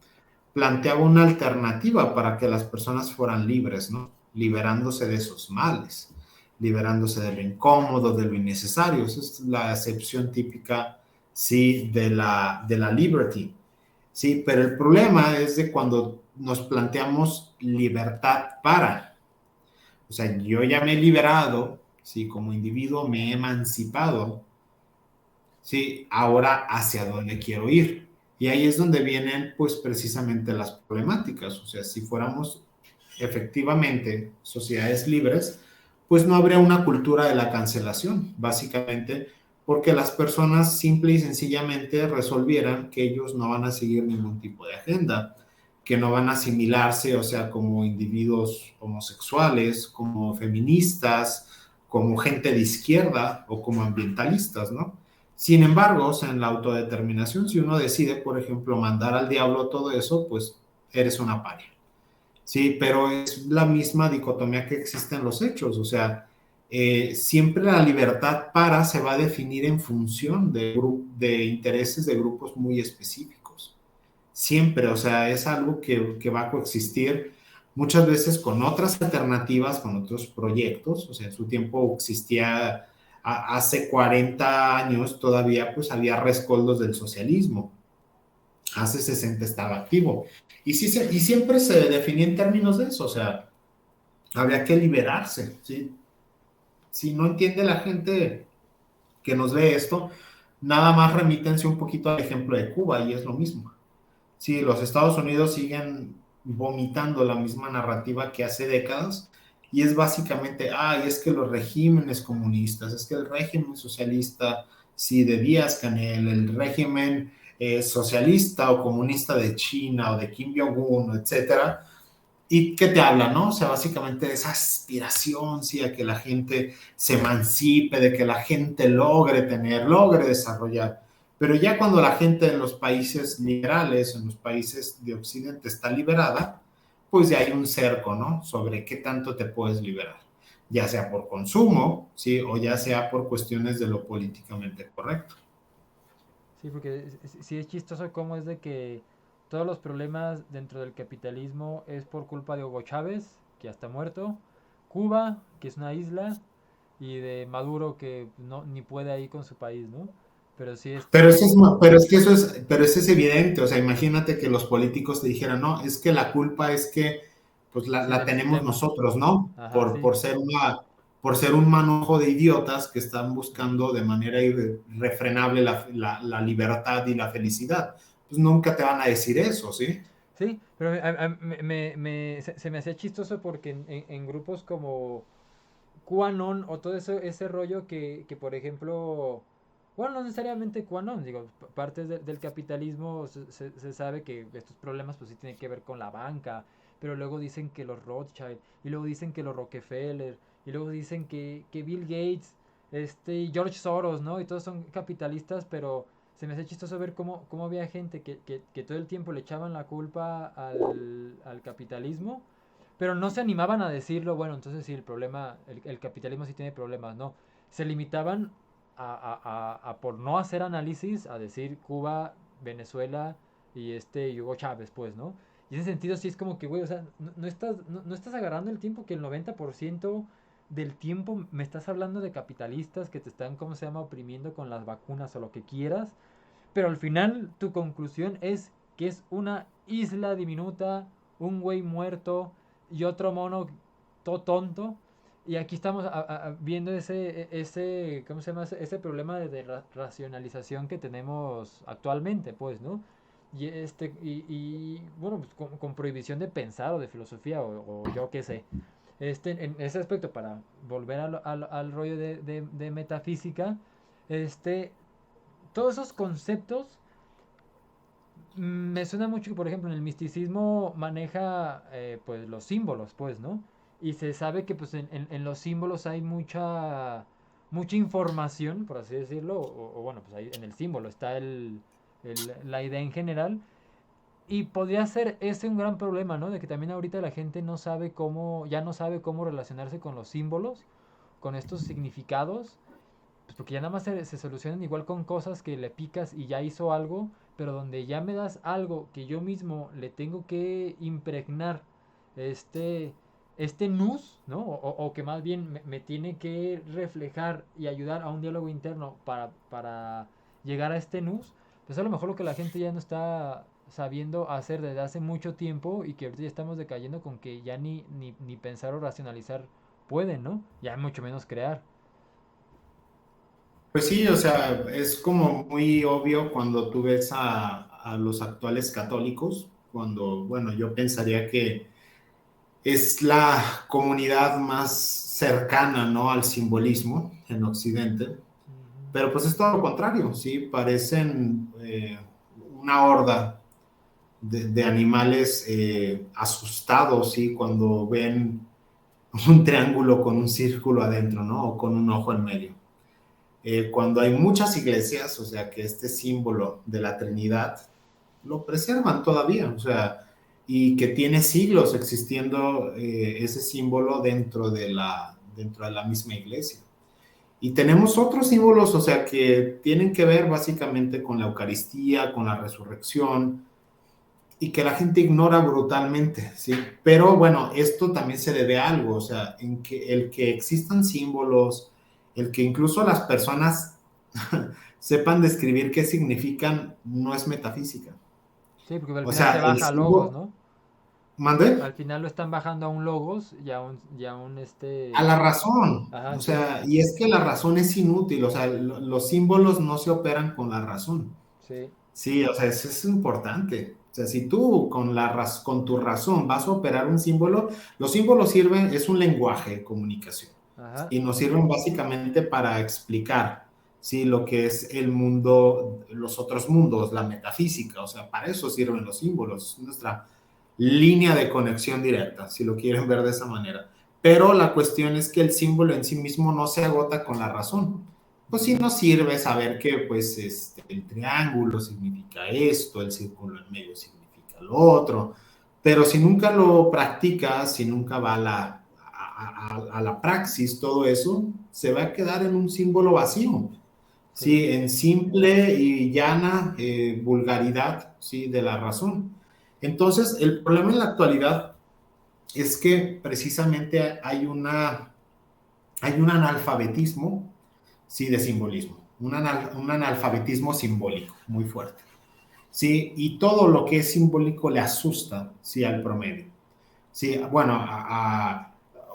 planteaba una alternativa para que las personas fueran libres, ¿no? Liberándose de esos males, liberándose de lo incómodo, de lo innecesario. Esa es la acepción típica ¿sí? De la liberty, ¿sí? Pero el problema es de cuando nos planteamos libertad para, o sea, yo ya me he liberado, ¿sí? Como individuo me he emancipado, ¿sí? Ahora hacia dónde quiero ir. Y ahí es donde vienen, pues, precisamente las problemáticas. O sea, si fuéramos efectivamente sociedades libres, pues no habría una cultura de la cancelación, básicamente porque las personas simple y sencillamente resolvieran que ellos no van a seguir ningún tipo de agenda, que no van a asimilarse, o sea, como individuos homosexuales, como feministas, como gente de izquierda o como ambientalistas, ¿no? Sin embargo, o sea, en la autodeterminación, si uno decide, por ejemplo, mandar al diablo todo eso, pues eres una paria. Sí, pero es la misma dicotomía que existe en los hechos, o sea, siempre la libertad para se va a definir en función de intereses de grupos muy específicos. Siempre, o sea, es algo que va a coexistir muchas veces con otras alternativas, con otros proyectos, o sea, en su tiempo existía, hace 40 años todavía pues había rescoldos del socialismo, hace 60 estaba activo. Y, sí, y siempre se definía en términos de eso, o sea, habría que liberarse, ¿sí? Si no entiende la gente que nos ve esto, nada más remítense un poquito al ejemplo de Cuba y es lo mismo. Sí, los Estados Unidos siguen vomitando la misma narrativa que hace décadas y es básicamente, ay, es que los regímenes comunistas, es que el régimen socialista, sí, de Díaz Canel, el régimen socialista o comunista de China o de Kim Jong-un, etcétera, y que te habla, ¿no? O sea, básicamente de esa aspiración, sí, a que la gente se emancipe, de que la gente logre desarrollar. Pero ya cuando la gente en los países liberales, en los países de Occidente está liberada, pues ya hay un cerco, ¿no? Sobre qué tanto te puedes liberar, ya sea por consumo, ¿sí? O ya sea por cuestiones de lo políticamente correcto. Sí, porque sí es chistoso cómo es de que todos los problemas dentro del capitalismo es por culpa de Hugo Chávez, que ya está muerto, Cuba, que es una isla, y de Maduro, que no ni puede ahí con su país, ¿no? Pero sí, Pero es que eso es, pero eso es evidente, o sea, imagínate que los políticos te dijeran, no, es que la culpa es que pues sí, la del tenemos sistema. nosotros, ¿no? Ajá, sí. Por ser un manojo de idiotas que están buscando de manera irrefrenable la libertad y la felicidad. Pues nunca te van a decir eso, ¿sí? Sí, pero se me hacía chistoso porque en grupos como QAnon o todo eso, ese rollo que, por ejemplo, bueno, no necesariamente QAnon, digo, partes del capitalismo se sabe que estos problemas pues sí tienen que ver con la banca, pero luego dicen que los Rothschild, y luego dicen que los Rockefeller, y luego dicen que Bill Gates, y George Soros, ¿no? Y todos son capitalistas, pero se me hace chistoso ver cómo había gente que todo el tiempo le echaban la culpa al capitalismo, pero no se animaban a decirlo, bueno, entonces sí, el capitalismo sí tiene problemas, no. Se limitaban por no hacer análisis, a decir Cuba, Venezuela y Hugo Chávez, pues, ¿no? Y en ese sentido sí es como que, güey, o sea, no estás agarrando el tiempo que el 90% del tiempo me estás hablando de capitalistas que te están, ¿cómo se llama?, oprimiendo con las vacunas o lo que quieras, pero al final tu conclusión es que es una isla diminuta, un güey muerto y otro mono todo tonto. Y aquí estamos viendo ¿cómo se llama? Ese problema de racionalización que tenemos actualmente, pues, ¿no? Bueno, pues con prohibición de pensar o de filosofía o yo qué sé. En ese aspecto, para volver al rollo de metafísica, este, todos esos conceptos me suena mucho que, por ejemplo, en el misticismo maneja pues los símbolos, pues, ¿no? Y se sabe que pues en los símbolos hay mucha información, por así decirlo, o bueno, pues ahí en el símbolo está la idea en general. Y podría ser ese un gran problema, ¿no? De que también ahorita la gente ya no sabe cómo relacionarse con los símbolos, con estos significados, pues porque ya nada más se solucionan igual con cosas que le picas y ya hizo algo, pero donde ya me das algo que yo mismo le tengo que impregnar este, este nus, ¿no? O que más bien me tiene que reflejar y ayudar a un diálogo interno para llegar a este nus, pues a lo mejor lo que la gente ya no está sabiendo hacer desde hace mucho tiempo y que ahorita ya estamos decayendo con que ya ni pensar o racionalizar pueden, ¿no? Ya mucho menos crear. Pues sí, o sea, es como muy obvio cuando tú ves a los actuales católicos, cuando, bueno, yo pensaría que es la comunidad más cercana, ¿no? Al simbolismo en Occidente, Ujú. pero pues es todo lo contrario, ¿sí? Parecen una horda de animales asustados, ¿sí? Cuando ven un triángulo con un círculo adentro, ¿no? O con un ojo en medio. Cuando hay muchas iglesias, o sea, que este símbolo de la Trinidad lo preservan todavía, o sea, y que tiene siglos existiendo ese símbolo dentro de la misma iglesia. Y tenemos otros símbolos, o sea, que tienen que ver básicamente con la Eucaristía, con la resurrección, y que la gente ignora brutalmente, ¿sí? Pero bueno, esto también se debe a algo, o sea, en que el que existan símbolos, el que incluso las personas sepan describir qué significan, no es metafísica. Sí, porque al O final se sea, el baja a logos, símbolo, ¿no? ¿mande? Al final lo están bajando a un logos y a un A la razón. Ajá, O sí, sea, y es que la razón es inútil, o sea, los símbolos no se operan con la razón. sí, Sí, o sea, eso es importante. O sea, si tú con tu razón vas a operar un símbolo, los símbolos sirven, es un lenguaje de comunicación ajá, y nos sirven básicamente para explicar, sí, lo que es el mundo, los otros mundos, la metafísica, o sea, para eso sirven los símbolos, es nuestra línea de conexión directa, si lo quieren ver de esa manera. Pero la cuestión es que el símbolo en sí mismo no se agota con la razón. Pues sí ujú, nos sirve saber que pues el triángulo significa esto, el círculo en medio significa lo otro, pero si nunca lo practicas, si nunca va a la praxis, todo eso se va a quedar en un símbolo vacío, sí, ¿sí? En simple y llana vulgaridad, ¿sí? De la razón. Entonces, el problema en la actualidad es que precisamente hay un analfabetismo, sí, de simbolismo, un analfabetismo simbólico muy fuerte, sí, y todo lo que es simbólico le asusta, sí, al promedio. Sí, bueno,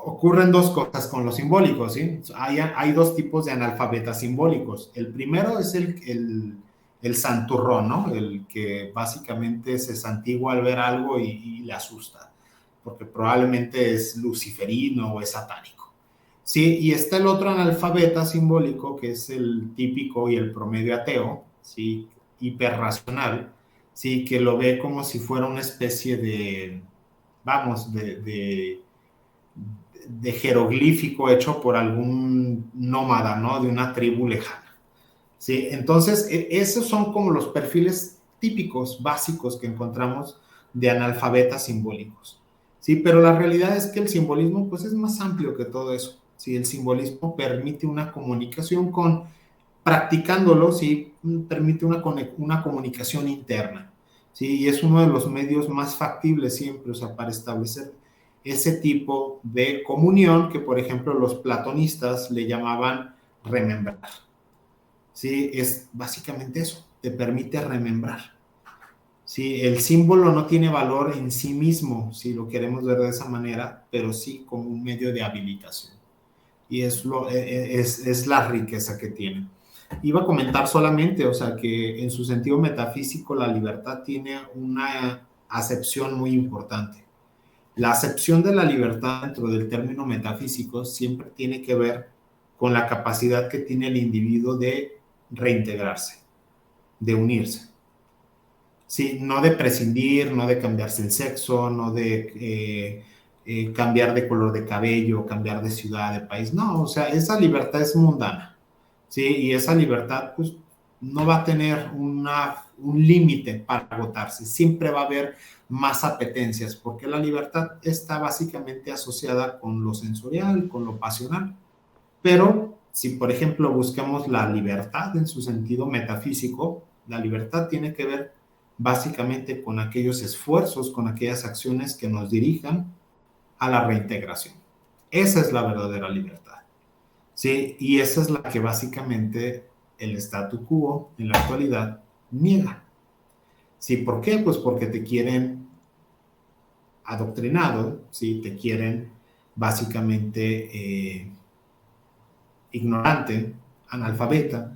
ocurren dos cosas con los simbólicos, ¿sí? Hay dos tipos de analfabetas simbólicos. El primero es el santurrón, ¿no? El que básicamente se santigua al ver algo y le asusta, porque probablemente es luciferino o es satánico. Sí, y está el otro analfabeta simbólico, que es el típico y el promedio ateo, sí, hiperracional, sí, que lo ve como si fuera una especie de, vamos, de jeroglífico hecho por algún nómada, ¿no? De una tribu lejana. ¿Sí? Entonces, esos son como los perfiles típicos, básicos que encontramos de analfabetas simbólicos. ¿Sí? Pero la realidad es que el simbolismo pues, es más amplio que todo eso. ¿Sí? El simbolismo permite una comunicación con, practicándolo, ¿sí? Permite una comunicación interna. ¿Sí? Y es uno de los medios más factibles siempre, o sea, para establecer ese tipo de comunión que, por ejemplo, los platonistas le llamaban remembrar. Sí, es básicamente eso, te permite remembrar. Sí, el símbolo no tiene valor en sí mismo, si lo queremos ver de esa manera, pero sí como un medio de habilitación. Y es la riqueza que tiene. Iba a comentar solamente, o sea, que en su sentido metafísico la libertad tiene una acepción muy importante. La acepción de la libertad dentro del término metafísico siempre tiene que ver con la capacidad que tiene el individuo de reintegrarse, de unirse. Sí, no de prescindir, no de cambiarse el sexo, no de cambiar de color de cabello, cambiar de ciudad, de país. No, o sea, esa libertad es mundana. Sí, y esa libertad, pues, no va a tener un límite para agotarse. Siempre va a haber más apetencias, porque la libertad está básicamente asociada con lo sensorial, con lo pasional. Pero si, por ejemplo, buscamos la libertad en su sentido metafísico, la libertad tiene que ver básicamente con aquellos esfuerzos, con aquellas acciones que nos dirijan a la reintegración. Esa es la verdadera libertad. ¿Sí? Y esa es la que básicamente el statu quo en la actualidad niega. ¿Sí? ¿Por qué? Pues porque te quieren adoctrinado, ¿sí? Te quieren básicamente ignorante, analfabeta,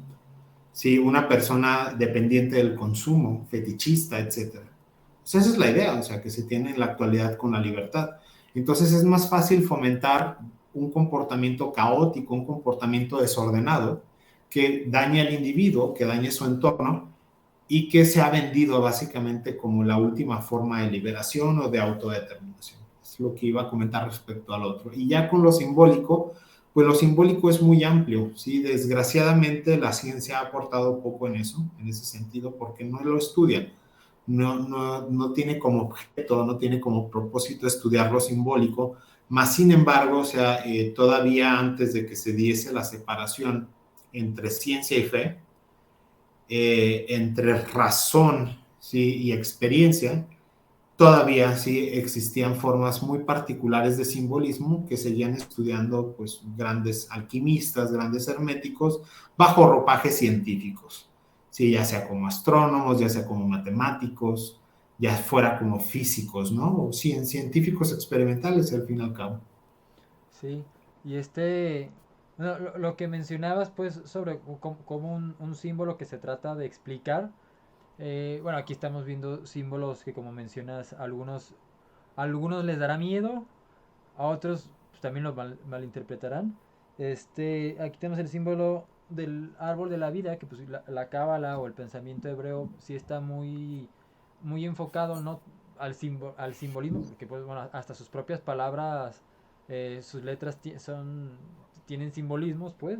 ¿sí? Una persona dependiente del consumo, fetichista, etcétera. Pues esa es la idea, o sea, que se tiene en la actualidad con la libertad. Entonces es más fácil fomentar un comportamiento caótico, un comportamiento desordenado, que dañe al individuo, que dañe su entorno y que se ha vendido básicamente como la última forma de liberación o de autodeterminación. Es lo que iba a comentar respecto al otro. Y ya con lo simbólico, pues lo simbólico es muy amplio, ¿sí? Desgraciadamente la ciencia ha aportado poco en eso, en ese sentido, porque no lo estudia. No tiene como objeto, no tiene como propósito estudiar lo simbólico, más sin embargo, o sea, todavía antes de que se diese la separación entre ciencia y fe, entre razón, ¿sí? Y experiencia, todavía sí existían formas muy particulares de simbolismo que seguían estudiando pues grandes alquimistas, grandes herméticos, bajo ropajes científicos, ¿sí? Ya sea como astrónomos, ya sea como matemáticos, ya fuera como físicos, ¿no? O científicos experimentales al fin y al cabo. Sí, y bueno, lo que mencionabas pues sobre como un símbolo que se trata de explicar, bueno, aquí estamos viendo símbolos que como mencionas, algunos les dará miedo, a otros pues, también los malinterpretarán. Aquí tenemos el símbolo del árbol de la vida, que pues la cábala o el pensamiento hebreo sí está muy enfocado no al simbolismo, porque pues bueno, hasta sus propias palabras, sus letras tienen simbolismos, pues.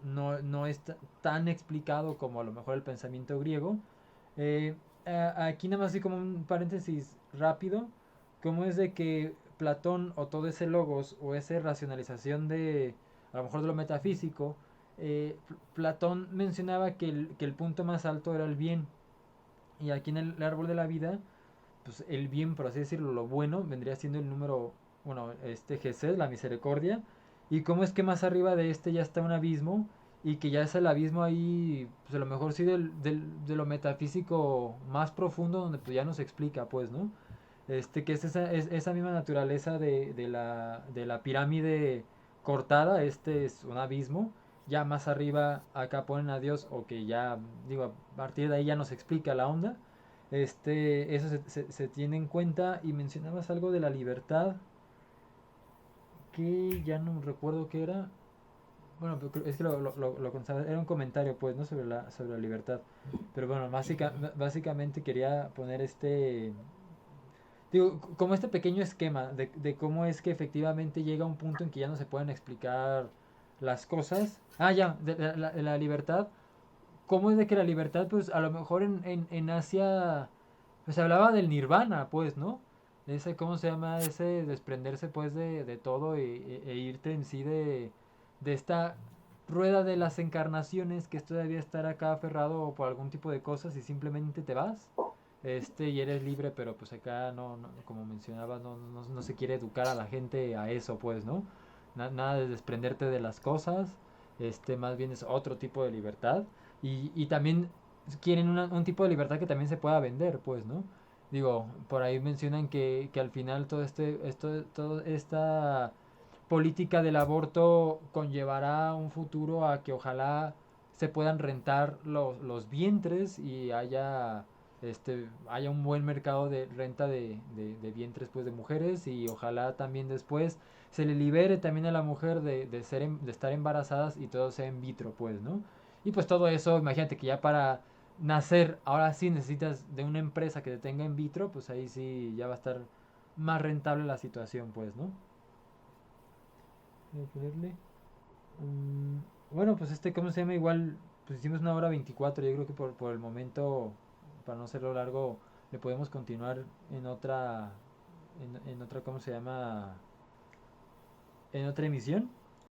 No es tan explicado como a lo mejor el pensamiento griego. Eh, Aquí nada más así como un paréntesis rápido, como es de que Platón o todo ese logos o esa racionalización de a lo mejor de lo metafísico, Platón mencionaba que el punto más alto era el bien, y aquí en el árbol de la vida, pues el bien, por así decirlo, lo bueno, vendría siendo el número, bueno, Gesed, la misericordia, y cómo es que más arriba de ya está un abismo, y que ya es el abismo ahí, pues a lo mejor sí de lo metafísico más profundo, donde pues ya nos explica, pues, ¿no? Que es esa misma naturaleza de la pirámide cortada, este es un abismo, ya más arriba acá ponen a Dios, o que ya, digo, a partir de ahí ya nos explica la onda. Eso se tiene en cuenta, y mencionabas algo de la libertad, que ya no recuerdo qué era. Bueno, es que lo contaba, era un comentario, pues, ¿no? Sobre la libertad. Pero bueno, básicamente quería poner digo, como este pequeño esquema de cómo es que efectivamente llega un punto en que ya no se pueden explicar las cosas. Ah, ya, de la libertad. ¿Cómo es de que la libertad, pues a lo mejor en Asia, pues se hablaba del nirvana, pues, ¿no? ¿Cómo se llama? Ese desprenderse, pues, de todo, e irte en sí de esta rueda de las encarnaciones, que es todavía estar acá aferrado por algún tipo de cosas y simplemente te vas. Y eres libre, pero pues acá como mencionaba, no se quiere educar a la gente a eso, pues, ¿no? Nada de desprenderte de las cosas, más bien es otro tipo de libertad, y también quieren un tipo de libertad que también se pueda vender, pues, ¿no? Digo, por ahí mencionan que al final toda esta política del aborto conllevará un futuro a que ojalá se puedan rentar los vientres, y haya un buen mercado de renta de vientres, pues, de mujeres, y ojalá también después se le libere también a la mujer de estar embarazadas, y todo sea in vitro, pues, ¿no? Y pues todo eso, imagínate que ya para nacer, ahora sí necesitas de una empresa que te tenga in vitro, pues ahí sí ya va a estar más rentable la situación, pues, ¿no? Voy a ponerle. Bueno, pues ¿cómo se llama? Igual, pues hicimos 1 hora 24. Yo creo que por el momento, para no hacerlo largo, le podemos continuar en otra, ¿cómo se llama? En otra emisión.